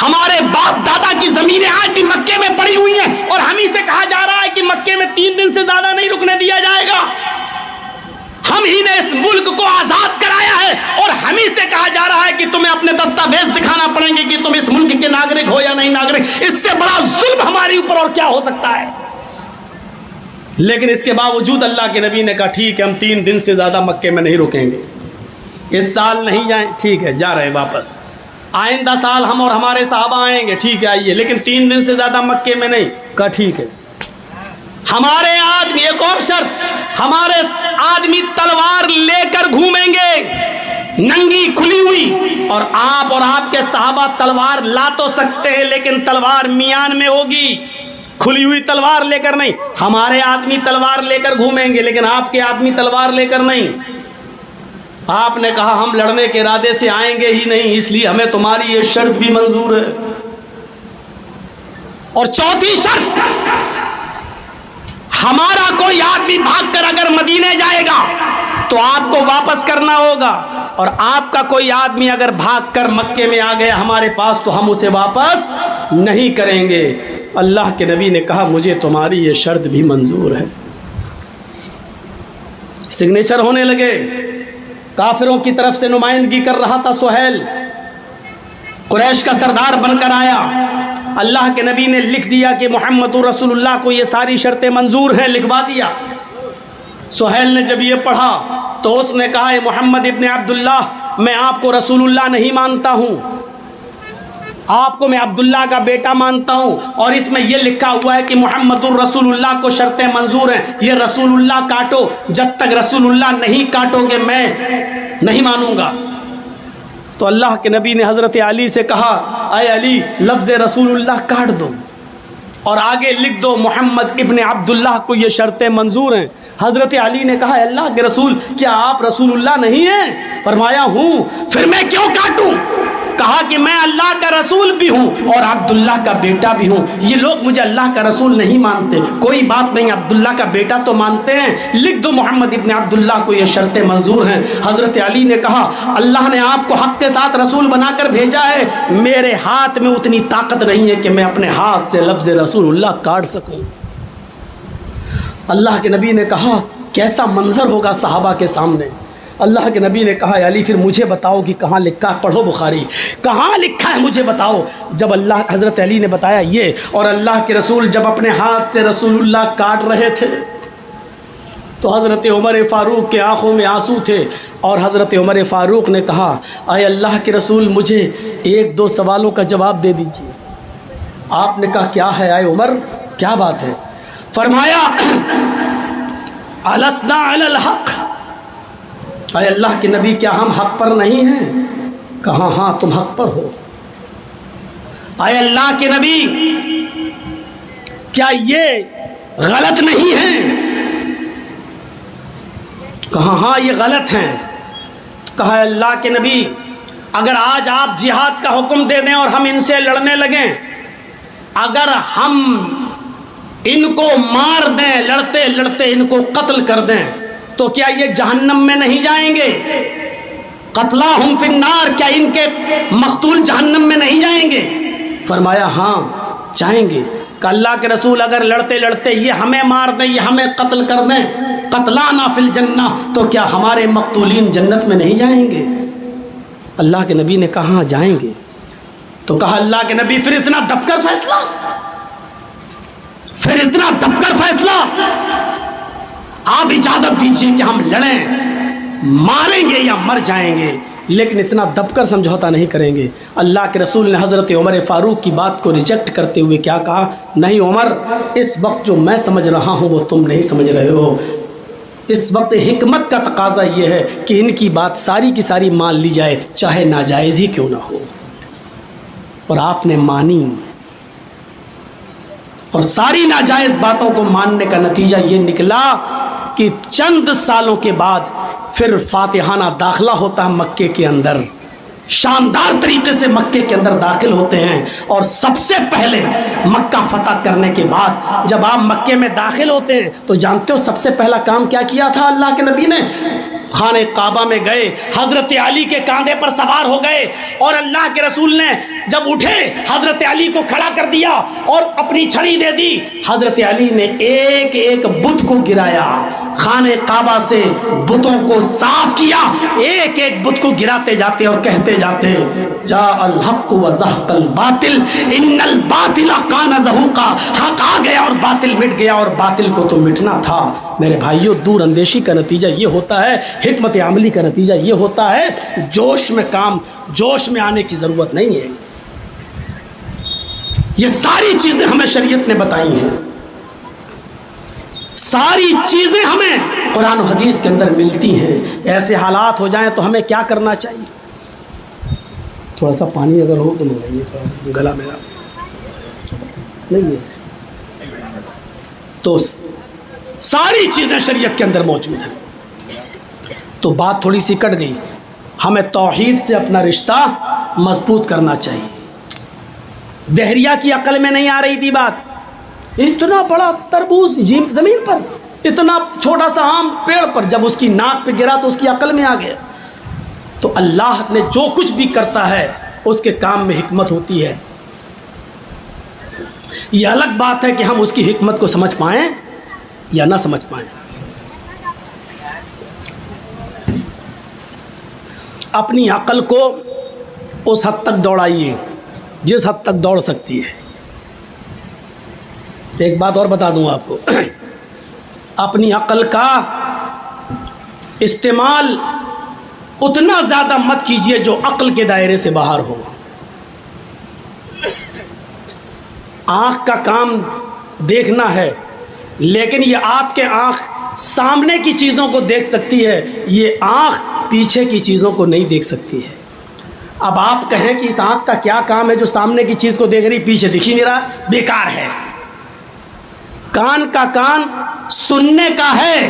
ہمارے باپ دادا کی زمینیں آج بھی مکے میں پڑی ہوئی ہیں اور ہم ہی سے کہا جا رہا ہے کہ مکے میں 3 دن سے زیادہ نہیں رکنے دیا جائے گا. ہم ہی نے اس ملک کو آزاد کرایا ہے اور ہم ہی سے کہا جا رہا ہے کہ تمہیں اپنے دستاویز دکھانا پڑیں گے کہ تم اس ملک کے ناگرک ہو یا نہیں ناگرک. اس سے بڑا ظلم ہمارے اوپر اور کیا ہو سکتا ہے؟ لیکن اس کے باوجود اللہ کے نبی نے کہا ٹھیک ہے ہم 3 دن سے زیادہ مکے میں نہیں رکیں گے. اس سال نہیں جائیں, ٹھیک ہے جا رہے واپس. آئندہ سال ہم اور ہمارے صحابہ آئیں گے, ٹھیک ہے آئیے, لیکن 3 دن سے زیادہ مکے میں نہیں. کہا ٹھیک ہے. ہمارے آدمی, ایک اور شرط, ہمارے آدمی تلوار لے کر گھومیں گے, ننگی کھلی ہوئی، اور آپ کے صحابہ تلوار لا تو سکتے ہیں لیکن تلوار میان میں ہوگی، کھلی ہوئی تلوار لے کر نہیں۔ ہمارے آدمی تلوار لے کر گھومیں گے لیکن آپ کے آدمی تلوار لے کر نہیں۔ آپ نے کہا ہم لڑنے کے ارادے سے آئیں گے ہی نہیں، اس لیے ہمیں تمہاری یہ شرط بھی منظور ہے۔ اور چوتھی شرط، ہمارا کوئی آدمی بھاگ کر اگر مدینے جائے گا تو آپ کو واپس کرنا ہوگا، اور آپ کا کوئی آدمی اگر بھاگ کر مکے میں آ گیا ہمارے پاس تو ہم اسے واپس نہیں کریں گے۔ اللہ کے نبی نے کہا مجھے تمہاری یہ شرط بھی منظور ہے۔ سگنیچر ہونے لگے، کافروں کی طرف سے نمائندگی کر رہا تھا سہیل، قریش کا سردار بن کر آیا۔ اللہ کے نبی نے لکھ دیا کہ محمد رسول اللہ کو یہ ساری شرطیں منظور ہیں، لکھوا دیا۔ سہیل نے جب یہ پڑھا تو اس نے کہا اے محمد ابن عبداللہ، میں آپ کو رسول اللہ نہیں مانتا ہوں، آپ کو میں عبداللہ کا بیٹا مانتا ہوں، اور اس میں یہ لکھا ہوا ہے کہ محمد الرسول اللہ کو شرطیں منظور ہیں، یہ رسول اللہ کاٹو، جب تک رسول اللہ نہیں کاٹو گے میں نہیں مانوں گا۔ تو اللہ کے نبی نے حضرت علی سے کہا اے علی لفظ رسول اللہ کاٹ دو اور آگے لکھ دو محمد ابن عبداللہ کو یہ شرطیں منظور ہیں۔ حضرت علی نے کہا اللہ کے رسول کیا آپ رسول اللہ نہیں ہیں؟ فرمایا ہوں۔ پھر میں کیوں کاٹوں؟ کہا کہ میں اللہ کا رسول بھی ہوں اور عبداللہ کا بیٹا بھی ہوں، یہ لوگ مجھے اللہ کا رسول نہیں مانتے، کوئی بات نہیں، عبداللہ کا بیٹا تو مانتے ہیں، لکھ دو محمد ابن عبداللہ کو یہ شرطیں منظور ہیں۔ حضرت علی نے کہا اللہ نے آپ کو حق کے ساتھ رسول بنا کر بھیجا ہے، میرے ہاتھ میں اتنی طاقت نہیں ہے کہ میں اپنے ہاتھ سے لفظ رسول اللہ کاٹ سکوں۔ اللہ کے نبی نے کہا کیسا منظر ہوگا صحابہ کے سامنے۔ اللہ کے نبی نے کہا علی پھر مجھے بتاؤ کہ کہاں لکھا، پڑھو بخاری، کہاں لکھا ہے مجھے بتاؤ۔ جب حضرت علی نے بتایا یہ، اور اللہ کے رسول جب اپنے ہاتھ سے رسول اللہ کاٹ رہے تھے تو حضرت عمر فاروق کے آنکھوں میں آنسو تھے، اور حضرت عمر فاروق نے کہا اے اللہ کے رسول مجھے ایک دو سوالوں کا جواب دے دیجیے۔ آپ نے کہا کیا ہے اے عمر، کیا بات ہے؟ فرمایا السنا علی الحق، اے اللہ کے نبی کیا ہم حق پر نہیں ہیں؟ کہا ہاں تم حق پر ہو۔ اے اللہ کے نبی کیا یہ غلط نہیں ہے؟ کہا ہاں یہ غلط ہیں۔ کہا اے اللہ کے نبی اگر آج آپ جہاد کا حکم دے دیں اور ہم ان سے لڑنے لگیں، اگر ہم ان کو مار دیں، لڑتے لڑتے ان کو قتل کر دیں تو کیا یہ جہنم میں نہیں جائیں گے؟ قتلاہم فی النار، کیا ان کے مقتول جہنم میں نہیں جائیں گے؟ فرمایا ہاں جائیں گے۔ کہ اللہ کے رسول اگر لڑتے لڑتے یہ ہمیں مار دیں، یہ ہمیں قتل کر دیں، قتلانا فی الجنہ، تو کیا ہمارے مقتولین جنت میں نہیں جائیں گے؟ اللہ کے نبی نے کہا ہاں جائیں گے۔ تو کہا اللہ کے نبی پھر اتنا دب کر فیصلہ، پھر اتنا دب کر فیصلہ، آپ اجازت دیجئے کہ ہم لڑیں، ماریں گے یا مر جائیں گے، لیکن اتنا دب کر سمجھوتا نہیں کریں گے۔ اللہ کے رسول نے حضرت عمر فاروق کی بات کو ریجیکٹ کرتے ہوئے کیا کہا؟ نہیں عمر، اس وقت جو میں سمجھ رہا ہوں وہ تم نہیں سمجھ رہے ہو۔ اس وقت حکمت کا تقاضا یہ ہے کہ ان کی بات ساری کی ساری مان لی جائے، چاہے ناجائز ہی کیوں نہ ہو، اور آپ نے مانی، اور ساری ناجائز باتوں کو ماننے کا نتیجہ یہ نکلا کہ چند سالوں کے بعد پھر فاتحانہ داخلہ ہوتا ہے مکے کے اندر، شاندار طریقے سے مکے کے اندر داخل ہوتے ہیں، اور سب سے پہلے مکہ فتح کرنے کے بعد جب آپ مکے میں داخل ہوتے ہیں تو جانتے ہو سب سے پہلا کام کیا کیا تھا اللہ کے نبی نے؟ خانہ کعبہ میں گئے، حضرت علی کے کاندھے پر سوار ہو گئے، اور اللہ کے رسول نے جب اٹھے حضرت علی کو کھڑا کر دیا اور اپنی چھڑی دے دی۔ حضرت علی نے ایک ایک بت کو گرایا، خانہ کعبہ سے بتوں کو صاف کیا، ایک ایک بت کو گراتے جاتے اور کہتے جاتے جاء الحق وزهق الباطل ان الباطل کان زہوقا، حق آ گیا اور باطل مٹ گیا، اور باطل کو تو مٹنا تھا۔ میرے بھائیوں، دور اندیشی کا نتیجہ یہ ہوتا ہے، حکمت عملی کا نتیجہ یہ ہوتا ہے، جوش میں آنے کی ضرورت نہیں ہے۔ یہ ساری چیزیں ہمیں شریعت نے بتائی ہیں، ساری چیزیں ہمیں قرآن و حدیث کے اندر ملتی ہیں۔ ایسے حالات ہو جائیں تو ہمیں کیا کرنا چاہیے؟ تھوڑا سا پانی اگر ہو تو منگائیے، تھوڑا گلا میرا نہیں ہے۔ تو ساری چیزیں شریعت کے اندر موجود ہیں۔ تو بات تھوڑی سی کٹ گئی، ہمیں توحید سے اپنا رشتہ مضبوط کرنا چاہیے۔ دہریہ کی عقل میں نہیں آ رہی تھی بات، اتنا بڑا تربوز زمین پر، اتنا چھوٹا سا آم پیڑ پر، جب اس کی ناک پہ گرا تو اس کی عقل میں آ گیا۔ تو اللہ نے جو کچھ بھی کرتا ہے اس کے کام میں حکمت ہوتی ہے۔ یہ الگ بات ہے کہ ہم اس کی حکمت کو سمجھ پائیں یا نہ سمجھ پائیں۔ اپنی عقل کو اس حد تک دوڑائیے جس حد تک دوڑ سکتی ہے۔ ایک بات اور بتا دوں آپ کو، اپنی عقل کا استعمال اتنا زیادہ مت کیجیے جو عقل کے دائرے سے باہر ہو۔ آنکھ کا کام دیکھنا ہے، لیکن یہ آپ کے آنکھ سامنے کی چیزوں کو دیکھ سکتی ہے، یہ آنکھ پیچھے کی چیزوں کو نہیں دیکھ سکتی ہے۔ اب آپ کہیں کہ اس آنکھ کا کیا کام ہے جو سامنے کی چیز کو دیکھ رہی پیچھے دکھ ہی نہیں رہا، بیکار ہے۔ کان کا کام سننے کا ہے۔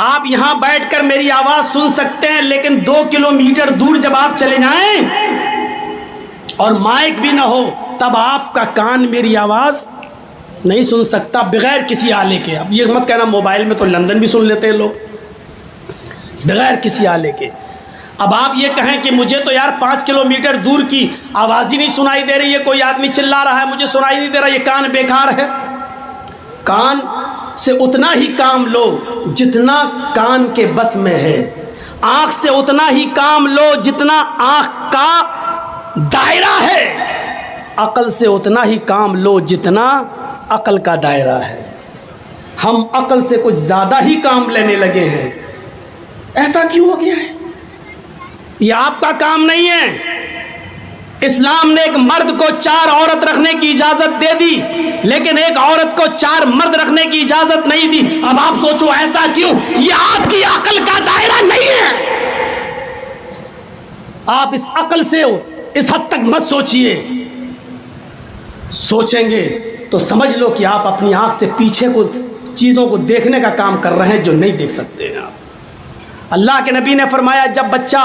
آپ یہاں بیٹھ کر میری آواز سن سکتے ہیں، لیکن 2 کلومیٹر دور جب آپ چلے جائیں اور مائک بھی نہ ہو تب آپ کا کان میری آواز نہیں سن سکتا بغیر کسی آلے کے۔ اب یہ مت کہنا موبائل میں تو لندن بھی سن لیتے ہیں لوگ، بغیر کسی آلے کے۔ اب آپ یہ کہیں کہ مجھے تو یار 5 کلومیٹر دور کی آواز ہی نہیں سنائی دے رہی ہے، کوئی آدمی چلا رہا ہے مجھے سنائی نہیں دے رہا، یہ کان بیکار ہے۔ کان سے اتنا ہی کام لو جتنا کان کے بس میں ہے، آنکھ سے اتنا ہی کام لو جتنا آنکھ کا دائرہ ہے، عقل سے اتنا ہی کام لو جتنا عقل کا دائرہ ہے۔ ہم عقل سے کچھ زیادہ ہی کام لینے لگے ہیں، ایسا کیوں ہو گیا ہے؟ یہ آپ کا کام نہیں ہے۔ اسلام نے ایک مرد کو 4 عورت رکھنے کی اجازت دے دی، لیکن ایک عورت کو 4 مرد رکھنے کی اجازت نہیں دی۔ اب آپ سوچو ایسا کیوں؟ یہ آپ کی عقل کا دائرہ نہیں ہے۔ آپ اس عقل سے اس حد تک مت سوچئے، سوچیں گے تو سمجھ لو کہ آپ اپنی آنکھ سے پیچھے کو چیزوں کو دیکھنے کا کام کر رہے ہیں جو نہیں دیکھ سکتے ہیں آپ۔ اللہ کے نبی نے فرمایا جب بچہ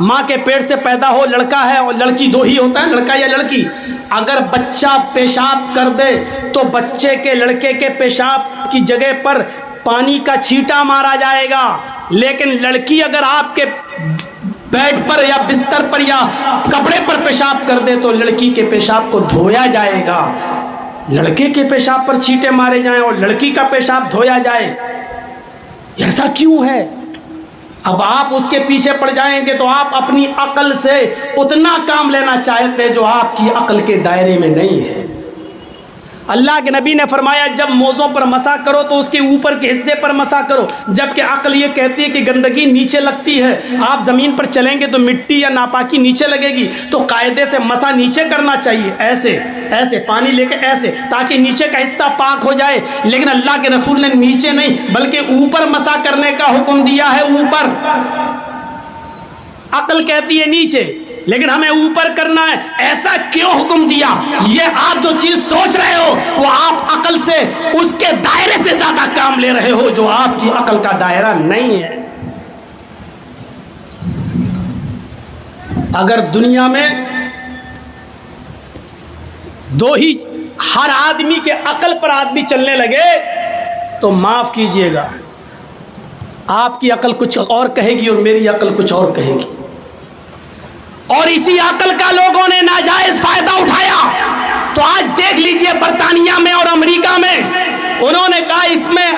ماں کے پیٹ سے پیدا ہو، لڑکا ہے اور لڑکی 2 ہی ہوتا ہے، لڑکا یا لڑکی، اگر بچہ پیشاب کر دے تو بچے کے لڑکے کے پیشاب کی جگہ پر پانی کا چھینٹا مارا جائے گا، لیکن لڑکی اگر آپ کے بیڈ پر یا بستر پر یا کپڑے پر پیشاب کر دے تو لڑکی کے پیشاب کو دھویا جائے گا۔ لڑکے کے پیشاب پر چھینٹے مارے جائیں اور لڑکی کا پیشاب دھویا جائے، ایسا کیوں ہے؟ اب آپ اس کے پیچھے پڑ جائیں گے تو آپ اپنی عقل سے اتنا کام لینا چاہتے جو آپ کی عقل کے دائرے میں نہیں ہے۔ اللہ کے نبی نے فرمایا جب موزوں پر مسح کرو تو اس کے اوپر کے حصے پر مسح کرو، جبکہ عقل یہ کہتی ہے کہ گندگی نیچے لگتی ہے، آپ زمین پر چلیں گے تو مٹی یا ناپاکی نیچے لگے گی، تو قاعدے سے مسح نیچے کرنا چاہیے، ایسے ایسے پانی لے کے ایسے، تاکہ نیچے کا حصہ پاک ہو جائے۔ لیکن اللہ کے رسول نے نیچے نہیں بلکہ اوپر مسح کرنے کا حکم دیا ہے، اوپر۔ عقل کہتی ہے نیچے، لیکن ہمیں اوپر کرنا ہے، ایسا کیوں حکم دیا؟ یہ آپ جو چیز سوچ رہے ہو وہ آپ عقل سے اس کے دائرے سے زیادہ کام لے رہے ہو جو آپ کی عقل کا دائرہ نہیں ہے۔ اگر دنیا میں 2 ہی ہر آدمی کے عقل پر آدمی چلنے لگے تو معاف کیجئے گا، آپ کی عقل کچھ اور کہے گی اور میری عقل کچھ اور کہے گی، اور اسی عقل کا لوگوں نے ناجائز فائدہ اٹھایا۔ تو آج دیکھ لیجئے برطانیہ میں اور امریکہ میں انہوں نے کہا اس میں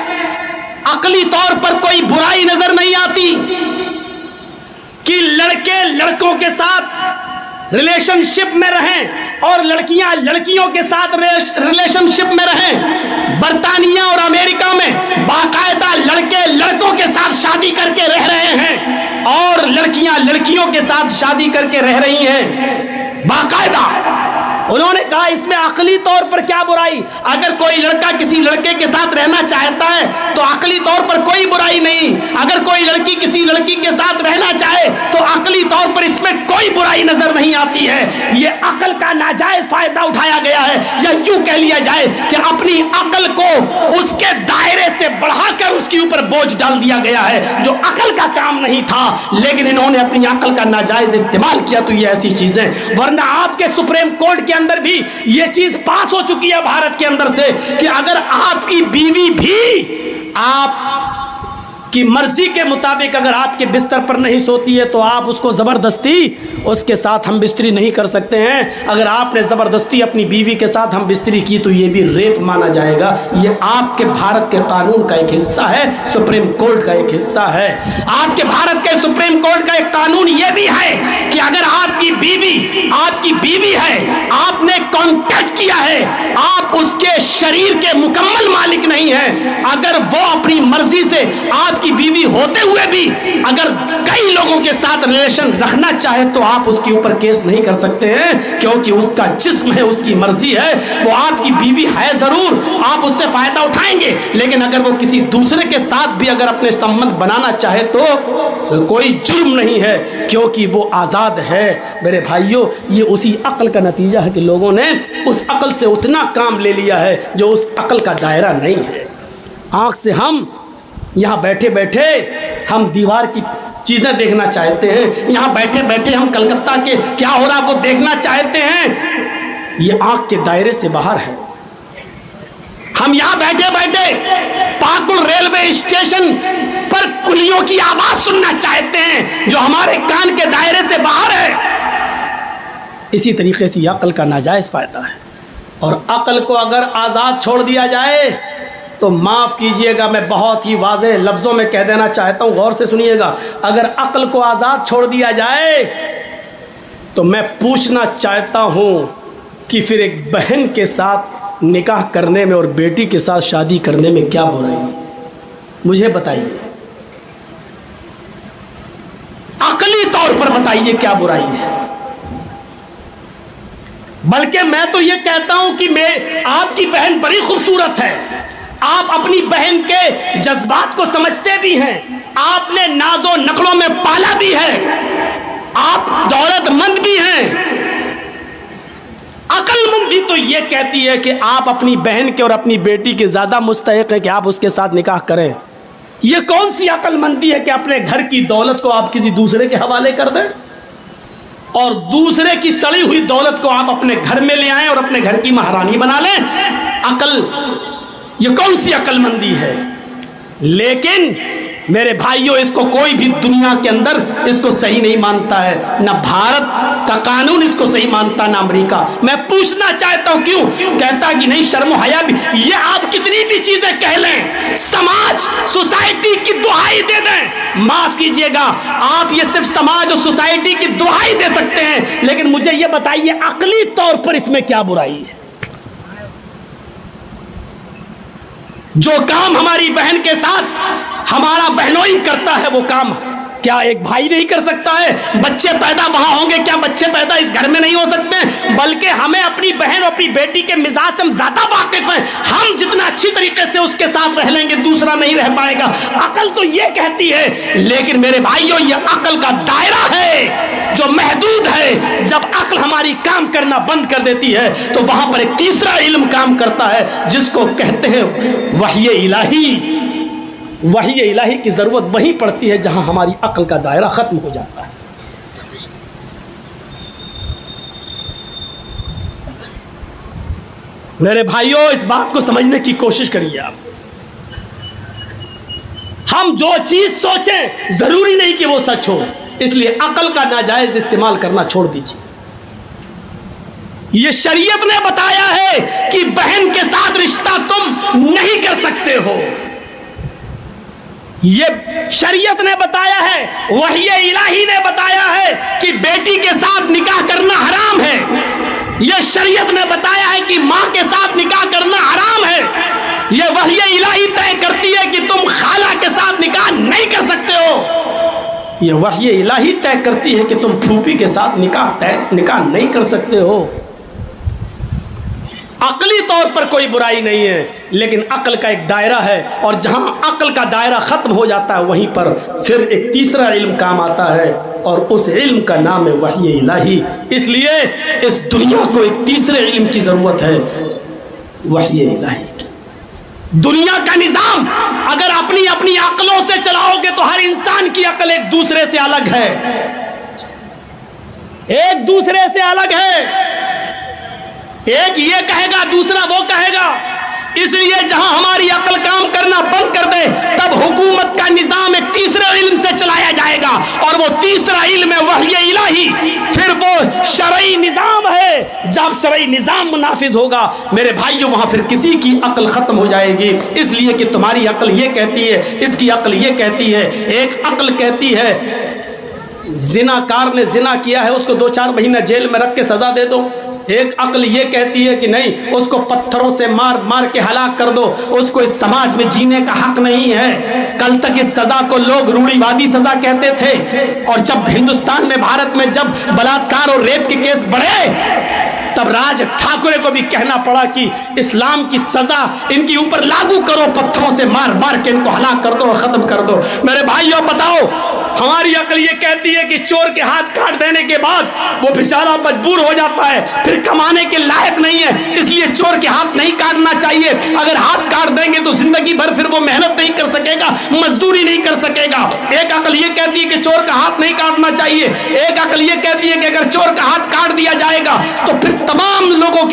عقلی طور پر کوئی برائی نظر نہیں آتی کہ لڑکے لڑکوں کے ساتھ ریلیشن شپ میں رہیں اور لڑکیاں لڑکیوں کے ساتھ ریلیشن شپ میں رہیں۔ برطانیہ اور امریکہ میں باقاعدہ لڑکے لڑکوں کے ساتھ شادی کر کے رہ رہے ہیں اور لڑکیاں لڑکیوں کے ساتھ شادی کر کے رہ رہی ہیں باقاعدہ۔ انہوں نے کہا اس میں عقلی طور پر کیا برائی؟ اگر کوئی لڑکا کسی لڑکے کے ساتھ رہنا چاہتا ہے تو عقلی طور پر کوئی برائی نہیں، اگر کوئی لڑکی کسی لڑکی کے ساتھ رہنا چاہے تو عقلی طور پر اس میں کوئی برائی نظر نہیں آتی ہے۔ یہ عقل کا ناجائز فائدہ اٹھایا گیا ہے، یا یوں کہہ لیا جائے کہ اپنی عقل کو اس کے دائرے سے بڑھا کر اس کے اوپر بوجھ ڈال دیا گیا ہے جو عقل کا کام نہیں تھا، لیکن انہوں نے اپنی عقل کا ناجائز استعمال کیا۔ تو یہ ایسی چیزیں، ورنہ آپ کے سپریم کورٹ کے اندر بھی یہ چیز پاس ہو چکی ہے بھارت کے اندر سے کہ اگر آپ کی بیوی بھی آپ کی مرضی کے مطابق اگر آپ کے بستر پر نہیں سوتی ہے تو آپ اس کو زبردستی اس کے ساتھ ہم بستری نہیں کر سکتے ہیں۔ اگر آپ نے زبردستی اپنی بیوی کے ساتھ ہم بستری کی تو یہ بھی ریپ مانا جائے گا۔ یہ آپ کے بھارت کے قانون کا ایک حصہ ہے، سپریم کورٹ کا ایک حصہ ہے۔ آپ کے بھارت کے سپریم کورٹ کا ایک قانون یہ بھی ہے کہ اگر آپ کی بیوی ہے، آپ نے کانٹیکٹ کیا ہے، آپ اس کے شریر کے مکمل مالک نہیں ہیں، اگر وہ اپنی مرضی سے آپ کی بیوی ہوتے ہوئے بھی اگر کئی لوگوں کے ساتھ ریلیشن رکھنا چاہے تو آپ اس کے اوپر کیس نہیں کر سکتے ہیں، کیونکہ اس کا جسم ہے، اس کی مرضی ہے، وہ آپ کی بیوی ہے ضرور، آپ اس سے فائدہ اٹھائیں گے، لیکن اگر وہ کسی دوسرے کے ساتھ بھی اگر اپنے سمبند بنانا چاہے تو کوئی جرم نہیں ہے، کیونکہ وہ آزاد ہے۔ میرے بھائیوں، یہ اسی عقل کا نتیجہ ہے کہ لوگوں نے اس عقل سے اتنا کام لے لیا ہے جو اس عقل کا دائرہ نہیں ہے۔ آنکھ سے ہم یہاں بیٹھے بیٹھے ہم دیوار کی چیزیں دیکھنا چاہتے ہیں، یہاں بیٹھے بیٹھے ہم کلکتہ کے کیا ہو رہا وہ دیکھنا چاہتے ہیں، یہ آنکھ کے دائرے سے باہر ہے۔ ہم یہاں بیٹھے بیٹھے پاکل ریلوے اسٹیشن پر کلیوں کی آواز سننا چاہتے ہیں جو ہمارے کان کے دائرے سے باہر ہے۔ اسی طریقے سے یہ عقل کا ناجائز فائدہ ہے، اور عقل کو اگر آزاد چھوڑ دیا جائے تو معاف کیجئے گا، میں بہت ہی واضح لفظوں میں کہہ دینا چاہتا ہوں، غور سے سنیے گا، اگر عقل کو آزاد چھوڑ دیا جائے تو میں پوچھنا چاہتا ہوں کہ پھر ایک بہن کے ساتھ نکاح کرنے میں اور بیٹی کے ساتھ شادی کرنے میں کیا برائی ہے؟ مجھے بتائیے، عقلی طور پر بتائیے کیا برائی ہے؟ بلکہ میں تو یہ کہتا ہوں کہ آپ کی بہن بڑی خوبصورت ہے، آپ اپنی بہن کے جذبات کو سمجھتے بھی ہیں، آپ نے ناز و نخلوں میں پالا بھی ہے، آپ دولت مند بھی ہیں۔ عقل مندی تو یہ کہتی ہے کہ آپ اپنی بہن کے اور اپنی بیٹی کے زیادہ مستحق ہیں کہ آپ اس کے ساتھ نکاح کریں۔ یہ کون سی عقل مندی ہے کہ اپنے گھر کی دولت کو آپ کسی دوسرے کے حوالے کر دیں اور دوسرے کی سڑی ہوئی دولت کو آپ اپنے گھر میں لے آئیں اور اپنے گھر کی مہارانی بنا لیں؟ عقل، یہ کون سی عقل مندی ہے؟ لیکن میرے بھائیوں، اس کو کوئی بھی دنیا کے اندر اس کو صحیح نہیں مانتا ہے، نہ بھارت کا قانون اس کو صحیح مانتا، نہ امریکہ۔ میں پوچھنا چاہتا ہوں کیوں کہتا کہ نہیں شرم و حیا بھی، یہ آپ کتنی بھی چیزیں کہہ لیں، سماج سوسائٹی کی دہائی دے دیں، معاف کیجئے گا، آپ یہ صرف سماج اور سوسائٹی کی دہائی دے سکتے ہیں، لیکن مجھے یہ بتائیے عقلی طور پر اس میں کیا برائی ہے؟ جو کام ہماری بہن کے ساتھ ہمارا بہنوئی کرتا ہے وہ کام کیا ایک بھائی نہیں کر سکتا ہے؟ بچے پیدا وہاں ہوں گے، کیا بچے پیدا اس گھر میں نہیں ہو سکتے؟ بلکہ ہمیں اپنی بہن اور اپنی بیٹی کے مزاج سے ہم زیادہ واقف ہیں، ہم جتنا اچھی طریقے سے اس کے ساتھ رہ لیں گے دوسرا نہیں رہ پائے گا۔ عقل تو یہ کہتی ہے، لیکن میرے بھائیوں یہ عقل کا دائرہ ہے جو محدود ہے۔ جب عقل ہماری کام کرنا بند کر دیتی ہے تو وہاں پر ایک تیسرا علم کام کرتا ہے جس کو کہتے ہیں وحی الہی۔ وحی الہی کی ضرورت وہیں پڑتی ہے جہاں ہماری عقل کا دائرہ ختم ہو جاتا ہے۔ میرے بھائیوں، اس بات کو سمجھنے کی کوشش کریے آپ، ہم جو چیز سوچیں ضروری نہیں کہ وہ سچ ہو، اس لیے عقل کا ناجائز استعمال کرنا چھوڑ دیجیے۔ یہ شریعت نے بتایا ہے کہ بہن کے ساتھ رشتہ تم نہیں کر سکتے ہو، یہ شریعت نے بتایا ہے، وحی الہی نے بتایا ہے کہ بیٹی کے ساتھ نکاح کرنا حرام ہے، یہ شریعت نے بتایا ہے کہ ماں کے ساتھ نکاح کرنا حرام ہے، یہ وحی الہی طے کرتی ہے کہ تم خالہ کے ساتھ نکاح نہیں کر سکتے ہو، یہ وحی الہی طے کرتی ہے کہ تم پھوپھی کے ساتھ نکاح نہیں کر سکتے ہو۔ عقلی طور پر کوئی برائی نہیں ہے، لیکن عقل کا ایک دائرہ ہے، اور جہاں عقل کا دائرہ ختم ہو جاتا ہے وہیں پر پھر ایک تیسرا علم کام آتا ہے، اور اس علم کا نام ہے وحی الہی۔ اس لیے اس دنیا کو ایک تیسرے علم کی ضرورت ہے، وحی الہی کی۔ دنیا کا نظام اگر اپنی اپنی عقلوں سے چلاؤ گے تو ہر انسان کی عقل ایک دوسرے سے الگ ہے، ایک دوسرے سے الگ ہے، ایک یہ کہے گا دوسرا وہ کہے گا۔ اس لیے جہاں ہماری عقل کام کرنا بند کر دے تب حکومت کا نظام ایک تیسرے علم سے چلایا جائے گا، اور وہ تیسرا علم ہے وحی الہی، پھر وہ شرعی نظام ہے۔ جب شرعی نظام نافذ ہوگا میرے بھائیوں وہاں پھر کسی کی عقل ختم ہو جائے گی، اس لیے کہ تمہاری عقل یہ کہتی ہے، اس کی عقل یہ کہتی ہے۔ ایک عقل کہتی ہے زنا کار نے زنا کیا ہے اس کو 2-4 مہینہ جیل میں رکھ کے سزا دے دو، ایک عقل یہ کہتی ہے کہ نہیں، اس کو پتھروں سے مار مار کے ہلاک کر دو، اس کو اس سماج میں جینے کا حق نہیں ہے۔ کل تک اس سزا کو لوگ روڑی وادی سزا کہتے تھے، اور جب ہندوستان میں بھارت میں جب بلاತ್ಕಾರ اور ریپ کے کیس بڑھے تب راج ٹھاکرے کو بھی کہنا پڑا کہ اسلام کی سزا ان کے اوپر لاگو کرو، پتھروں سے مار مار کے ان کو ہلاک کر دو اور ختم کر دو۔ میرے بھائیوں بتاؤ، ہماری عقل یہ کہتی ہے کہ چور کے ہاتھ کاٹ دینے کے بعد وہ بیچارہ مجبور ہو جاتا ہے، پھر کمانے کے لائق نہیں ہے، اس لیے چور کے ہاتھ نہیں کاٹنا چاہیے۔ اگر ہاتھ کاٹ دیں گے تو زندگی بھر پھر وہ محنت نہیں کر سکے گا، مزدوری نہیں کر سکے گا۔ ایک عقل یہ کہتی ہے کہ چور کا ہاتھ نہیں کاٹنا چاہیے، ایک عقل یہ کہتی ہے کہ اگر چور کا ہاتھ کاٹ دیا جائے گا تو پھر تمام لوگوں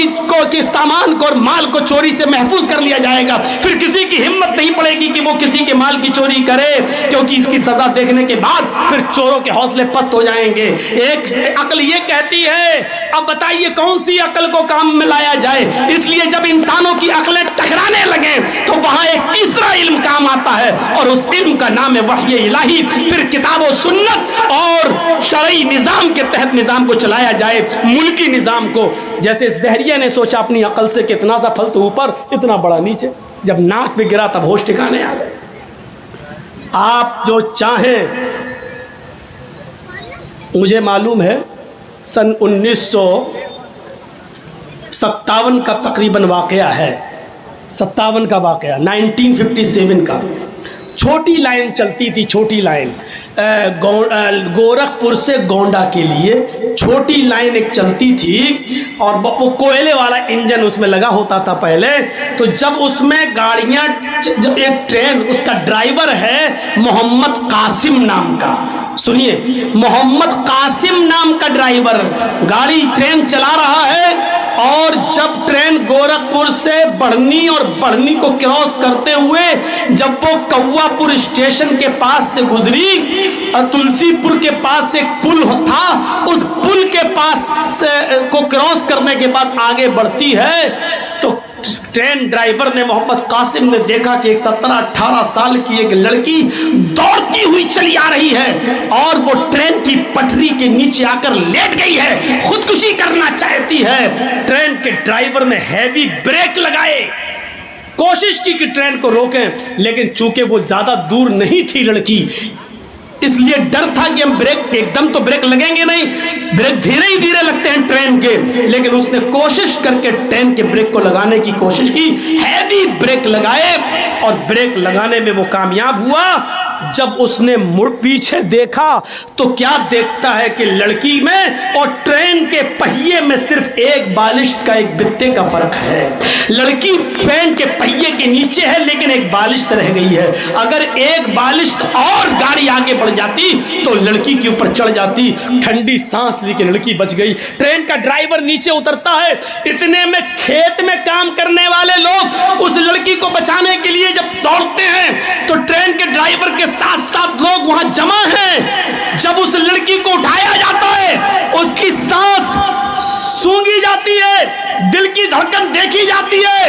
کی سامان کو اور مال کو چوری سے محفوظ کر لیا جائے گا، پھر کسی کی ہمت نہیں پڑے گی کہ وہ کسی کے مال کی چوری کرے، کیونکہ اس کی سزا دیکھنے کے بعد پھر چوروں کے حوصلے پست ہو جائیں گے۔ ایک عقل یہ کہتی ہے، اب بتائیے کون سی عقل کو کام میں لایا جائے؟ اس لیے جب انسانوں کی عقلیں ٹکرانے لگیں تو وہاں ایک تیسرا علم کام آتا ہے، اور اس علم کا نام ہے وحی الہی۔ پھر کتاب و سنت اور شرعی نظام کے تحت نظام کو چلایا جائے، ملکی نظام کو۔ جیسے اس دہریے نے سوچا اپنی عقل سے کہ اتنا سا پھل تو اوپر اتنا بڑا نیچے، جب ناک پہ گرا تب ہوش ٹھکانے آ گئے۔ آپ جو چاہیں، مجھے معلوم ہے سن 1957 کا تقریباً واقعہ ہے، 57 کا واقعہ، 1957 کا۔ چھوٹی لائن چلتی تھی، چھوٹی لائن گورکھپور سے گونڈا کے لیے چھوٹی لائن ایک چلتی تھی، اور وہ کوئلے والا انجن اس میں لگا ہوتا تھا پہلے۔ تو جب اس میں گاڑیاں، جب ایک ٹرین، اس کا ڈرائیور ہے محمد قاسم نام کا، سنیے، محمد قاسم نام کا ڈرائیور گاڑی ٹرین چلا رہا ہے، اور جب ٹرین گورکھپور سے بڑھنی اور بڑھنی کو کراس کرتے ہوئے جب وہ کوا پور اسٹیشن کے پاس سے گزری، تلسی پور کے پاس ایک پل تھا، اس پل کے پاس کو کراس کرنے کے بعد آگے بڑھتی ہے تو ٹرین ڈرائیور نے، محمد قاسم نے دیکھا کہ ایک 17-18 سال کی ایک لڑکی دوڑتی ہوئی چلی آ رہی ہے، اور وہ ٹرین کی پٹری کے نیچے آ کر لیٹ گئی ہے، خودکشی کرنا چاہتی ہے۔ ٹرین کے ڈرائیور نے ہیوی بریک لگائے، کوشش کی کہ ٹرین کو روکیں، لیکن چونکہ وہ زیادہ دور نہیں تھی لڑکی، اس لیے ڈر تھا کہ ہم بریک ایک دم تو بریک لگیں گے نہیں، بریک دھیرے ہی دھیرے لگتے ہیں ٹرین کے، لیکن اس نے کوشش کر کے ٹرین کے بریک کو لگانے کی کوشش کی، ہیوی بریک لگائے، اور بریک لگانے میں وہ کامیاب ہوا۔ جب اس نے مڑ پیچھے دیکھا تو کیا دیکھتا ہے کہ لڑکی میں اور ٹرین کے پہیے میں صرف ایک بالشت کا، ایک بتے کا فرق ہے۔ لڑکی ٹرین کے پہیے کے نیچے ہے لیکن ایک بالشت رہ گئی ہے، اگر ایک بالشت اور گاڑی آگے بڑھ جاتی تو لڑکی کے اوپر چڑھ جاتی۔ ٹھنڈی سانس لی کہ لڑکی بچ گئی۔ ٹرین کا ڈرائیور نیچے اترتا ہے، اتنے میں کھیت میں کام کرنے والے لوگ اس لڑکی کو بچانے کے لیے جب دوڑتے ہیں تو ٹرین کے ڈرائیور کے ساتھ ساتھ لوگ وہاں جمع ہیں۔ جب اس لڑکی کو اٹھایا جاتا ہے، اس کی سانس سونگی جاتی ہے، دل کی دھڑکن دیکھی جاتی ہے،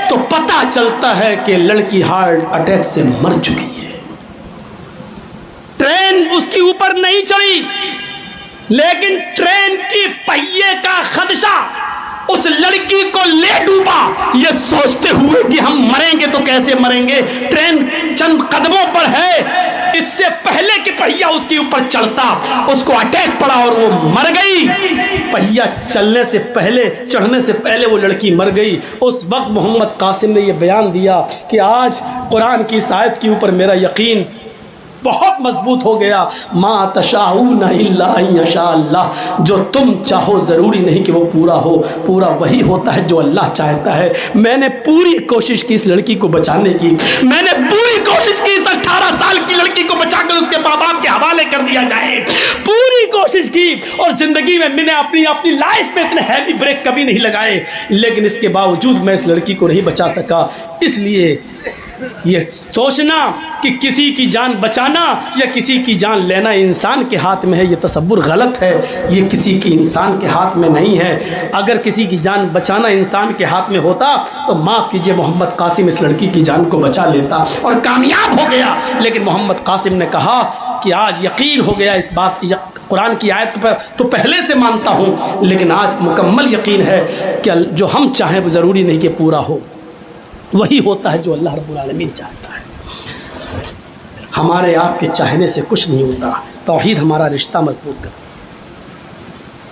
تو پتہ چلتا ہے کہ لڑکی ہارٹ اٹیک سے مر چکی ہے۔ ٹرین اس کے اوپر نہیں چڑھی، لیکن ٹرین کی پہیے کا خدشہ اس لڑکی کو لے ڈوبا یہ سوچتے ہوئے کہ ہم مریں گے تو کیسے مریں گے، ٹرین چند قدموں پر ہے، اس سے پہلے کہ پہیہ اس کے اوپر چڑھتا اس کو اٹیک پڑا اور وہ مر گئی۔ پہیہ چلنے سے پہلے، چڑھنے سے پہلے وہ لڑکی مر گئی۔ اس وقت محمد قاسم نے یہ بیان دیا کہ آج قرآن کی اس آیت کے اوپر میرا یقین بہت مضبوط ہو گیا، ما تشاءون الا ان یشاء اللہ، جو تم چاہو ضروری نہیں کہ وہ پورا ہو، پورا وہی ہوتا ہے جو اللہ چاہتا ہے۔ میں نے پوری کوشش کی اس لڑکی کو بچانے کی، میں نے پوری کوشش کی اس 18 سال کی لڑکی کو بچا کر اس کے ماں باپ کے حوالے کر دیا جائے، پوری کوشش کی، اور زندگی میں میں نے اپنی لائف میں اتنے ہیوی بریک کبھی نہیں لگائے، لیکن اس کے باوجود میں اس لڑکی کو نہیں بچا سکا۔ اس لیے یہ سوچنا کہ کسی کی جان بچانا یا کسی کی جان لینا انسان کے ہاتھ میں ہے، یہ تصور غلط ہے، یہ کسی کی انسان کے ہاتھ میں نہیں ہے۔ اگر کسی کی جان بچانا انسان کے ہاتھ میں ہوتا تو معاف کیجئے محمد قاسم اس لڑکی کی جان کو بچا لیتا اور کامیاب ہو گیا، لیکن محمد قاسم نے کہا کہ آج یقین ہو گیا اس بات، قرآن کی آیت پر تو پہلے سے مانتا ہوں، لیکن آج مکمل یقین ہے کہ جو ہم چاہیں وہ ضروری نہیں کہ پورا ہو، وہی ہوتا ہے جو اللہ رب العالمین چاہتا ہے۔ ہمارے آپ کے چاہنے سے کچھ نہیں ہوتا، توحید ہمارا رشتہ مضبوط کرتا ہے،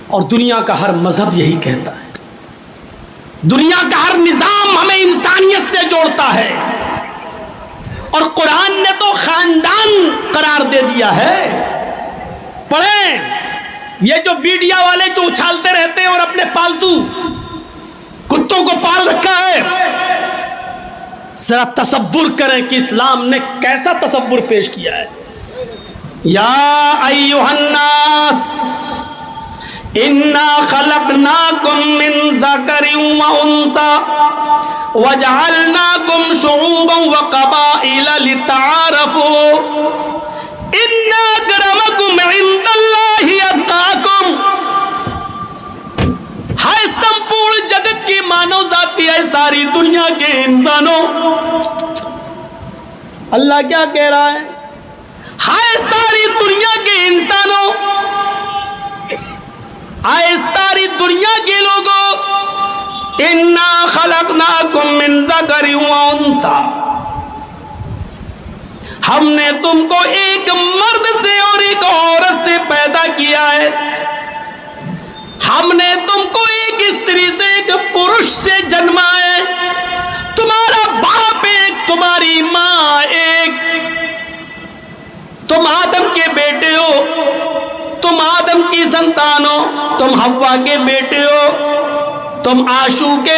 اور دنیا کا ہر مذہب یہی کہتا ہے، دنیا کا ہر نظام ہمیں انسانیت سے جوڑتا ہے، اور قرآن نے تو خاندان قرار دے دیا ہے۔ پڑھیں، یہ جو میڈیا والے جو اچھالتے رہتے ہیں اور اپنے پالتو کتوں کو پال رکھا ہے، ذرا تصور کریں کہ اسلام نے کیسا تصور پیش کیا ہے۔ یا ایھا الناس انا خلقناکم من ذکر و انثی وجعلناکم شعوبا وقبائل لتعارفوا ان اکرمکم عند اللہ اتقاکم۔ ہائے سمپورن جگت کی مانو ذاتی ہے، ساری دنیا کے انسانوں، اللہ کیا کہہ رہا ہے؟ ہائے ساری دنیا کے انسانوں، ہائے ساری دنیا کے لوگوں، انا خلقناکم من ذکر و انثی، ہم نے تم کو ایک مرد سے اور ایک عورت سے پیدا کیا ہے، ہم نے تم کو ایک استری سے ایک پرش سے جنما ہے، تمہارا باپ ایک، تمہاری ماں ایک، تم آدم کے بیٹے ہو، تم آدم کی سنتان ہو، تم حوا کے بیٹے ہو، تم آشو کے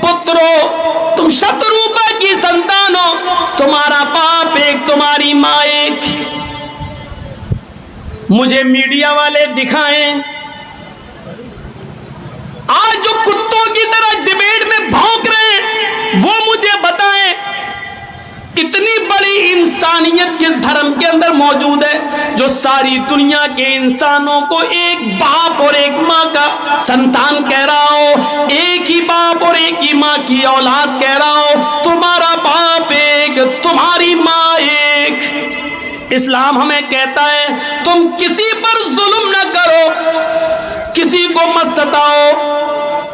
پتر ہو، تم شتروپا کی سنتان ہو، تمہارا باپ ایک، تمہاری ماں ایک۔ مجھے میڈیا والے دکھائیں آج جو کتوں کی طرح ڈیبیٹ میں بھونک رہے ہیں، وہ مجھے بتائیں اتنی بڑی انسانیت کس دھرم کے اندر موجود ہے جو ساری دنیا کے انسانوں کو ایک باپ اور ایک ماں کا سنتان کہہ رہا ہو، ایک ہی باپ اور ایک ہی ماں کی اولاد کہہ رہا ہو، تمہارا باپ ایک، تمہاری ماں ایک۔ اسلام ہمیں کہتا ہے تم کسی پر ظلم نہ کرو، کسی کو مت ستاؤ،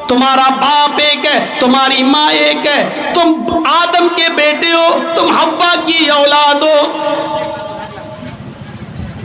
تمہارا باپ ایک ہے، تمہاری ماں ایک ہے، تم آدم کے بیٹے ہو، تم حوا کی اولاد ہو۔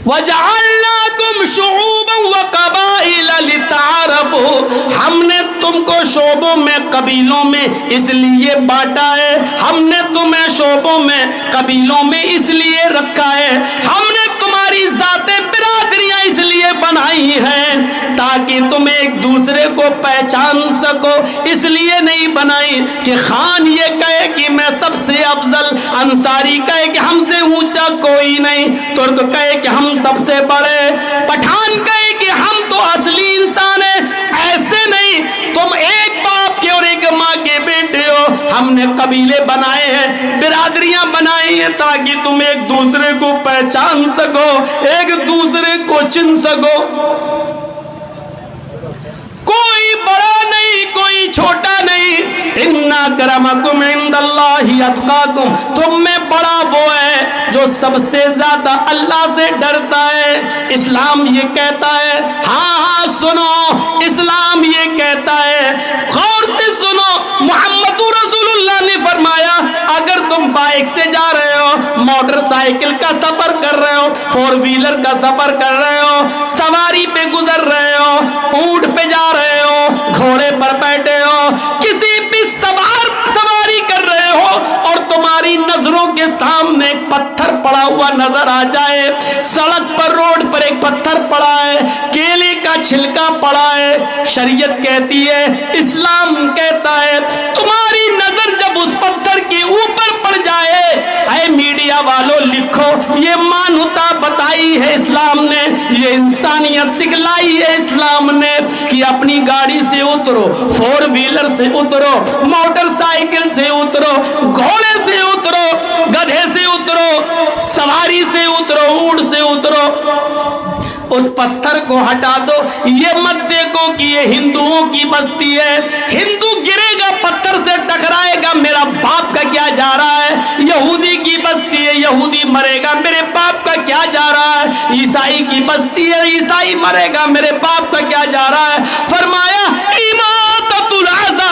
وَجَعَلْنَاكُمْ شُعُوبًا وَقَبَائِلَ لِتَعَارَفُوا، ہم نے تم کو شعبوں میں، قبیلوں میں اس لیے بانٹا ہے، ہم نے تمہیں شعبوں میں، قبیلوں میں اس لیے رکھا ہے، ہم نے تمہاری ذاتیں برادریاں اس لیے بنائی ہیں تاکہ تم ایک دوسرے کو پہچان سکو، اس لیے نہیں بنائی کہ خان یہ کہے کہ میں سب سے افضل، انصاری کہے کہ ہم سے اونچا کوئی نہیں، ترک کہے کہ ہم سب سے بڑے، پٹھان کہے کہ ہم تو اصلی انسان ہیں۔ ایسے نہیں، تم ایک باپ کے اور ایک ماں کے بیٹے ہو، ہم نے قبیلے بنائے ہیں، برادریاں بنائی ہیں تاکہ تم ایک دوسرے کو پہچان سکو، ایک دوسرے کو چن سکو۔ کوئی بڑا نہیں، کوئی چھوٹا نہیں، ان اکرمکم عند اللہ اتقاکم، تم میں بڑا وہ ہے جو سب سے زیادہ اللہ سے ڈرتا ہے۔ اسلام یہ کہتا ہے، ہاں ہاں سنو، اسلام یہ کہتا ہے موٹر سائیکل کا سفر کر رہے ہو, 4 ویلر کا سفر کر رہے ہو, سواری پہ گزر رہے ہو, اونٹ پہ جا رہے ہو, گھوڑے پر بیٹھے ہو, کسی بھی سواری کر رہے ہو اور تمہاری نظروں کے سامنے ایک پتھر پڑا ہوا نظر آ جائے, سڑک پر روڈ پر ایک پتھر پڑا ہے, کیلے کا چھلکا پڑا ہے, شریعت کہتی ہے, اسلام کہتا ہے, تمہاری نظر جب اس پتھر کے اوپر پڑ جائے, اے میڈیا والوں لکھو, یہ مانوتا بتائی ہے اسلام نے, یہ انسانیت سکھلائی ہے اسلام نے کہ اپنی گاڑی سے اترو, 4 ویلر سے اترو, موٹر سائیکل سے اترو, گھوڑے سے اترو, گدھے سے اترو, سواری سے اترو, اونٹ سے اترو, اس پتھر کو ہٹا دو. یہ مت دیکھو کہ یہ ہندوؤں کی بستی ہے, ہندو گرے گا پتھر سے ٹکرائے گا, میرا باپ کا کیا جا رہا ہے, یہودی کی بستی ہے, یہودی مرے گا, میرے باپ کا کیا جا رہا ہے, عیسائی کی بستی ہے, عیسائی مرے گا, میرے باپ کا کیا جا رہا ہے. فرمایا اماطۃ الاذى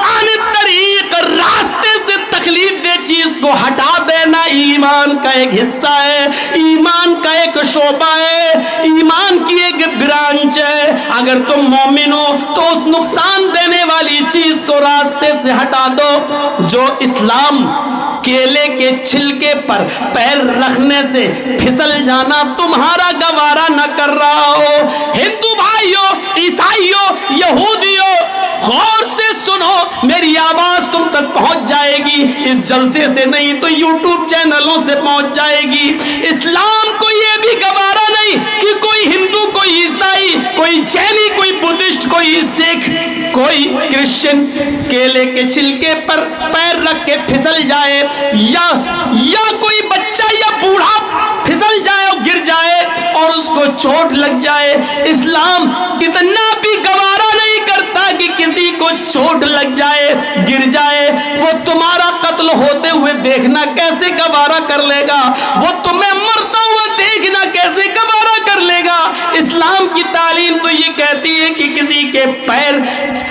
عن الطریق, راستے سے تکلیف دہ چیز کو ہٹا دینا ایمان کا ایک حصہ ہے, ایمان کا ایک شعبہ ہے, ایمان کی ایک برانچ ہے. اگر تم مومن ہو تو اس نقصان دینے والی چیز کو راستے سے ہٹا دو. جو اسلام کیلے کے چھلکے پر پیر رکھنے سے پھسل جانا تمہارا گوارا نہ کر رہا ہو, ہندو بھائیو, عیسائیو, یہودیو, غور سے سنو, میری آواز تم تک پہنچ جائے گی, اس جلسے سے نہیں تو یوٹیوب چینلوں سے پہنچ جائے گی. اسلام کو یہ بھی گوارا نہیں کہ کوئی ہندو, کوئی عیسائی, کوئی جینی, کوئی بدھسٹ, کوئی سکھ, کوئی کرسچن کیلے کے چھلکے پر پیر رکھ کے پھسل جائے, یا کوئی بچہ یا بوڑھا پھسل جائے اور گر جائے اور اس کو چوٹ لگ جائے. اسلام اتنا بھی گوارا نہیں کرتا کہ کسی کو چوٹ لگ جائے, گر جائے, وہ تمہارا قتل ہوتے ہوئے دیکھنا کیسے گوارا کر لے گا, وہ تمہیں مرتا ہوا دیکھنا کیسے گوارا کر لے گا. اسلام کی تعلیم تو یہ کہتی ہے کہ کسی کے پیر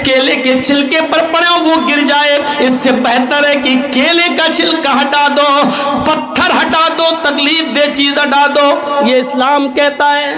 کیلے کے چھلکے پر پڑے ہو, وہ گر جائے, اس سے بہتر ہے کہ کیلے کا چھلکا ہٹا دو, پتھر ہٹا دو, تکلیف دہ چیز ہٹا دو. یہ اسلام کہتا ہے.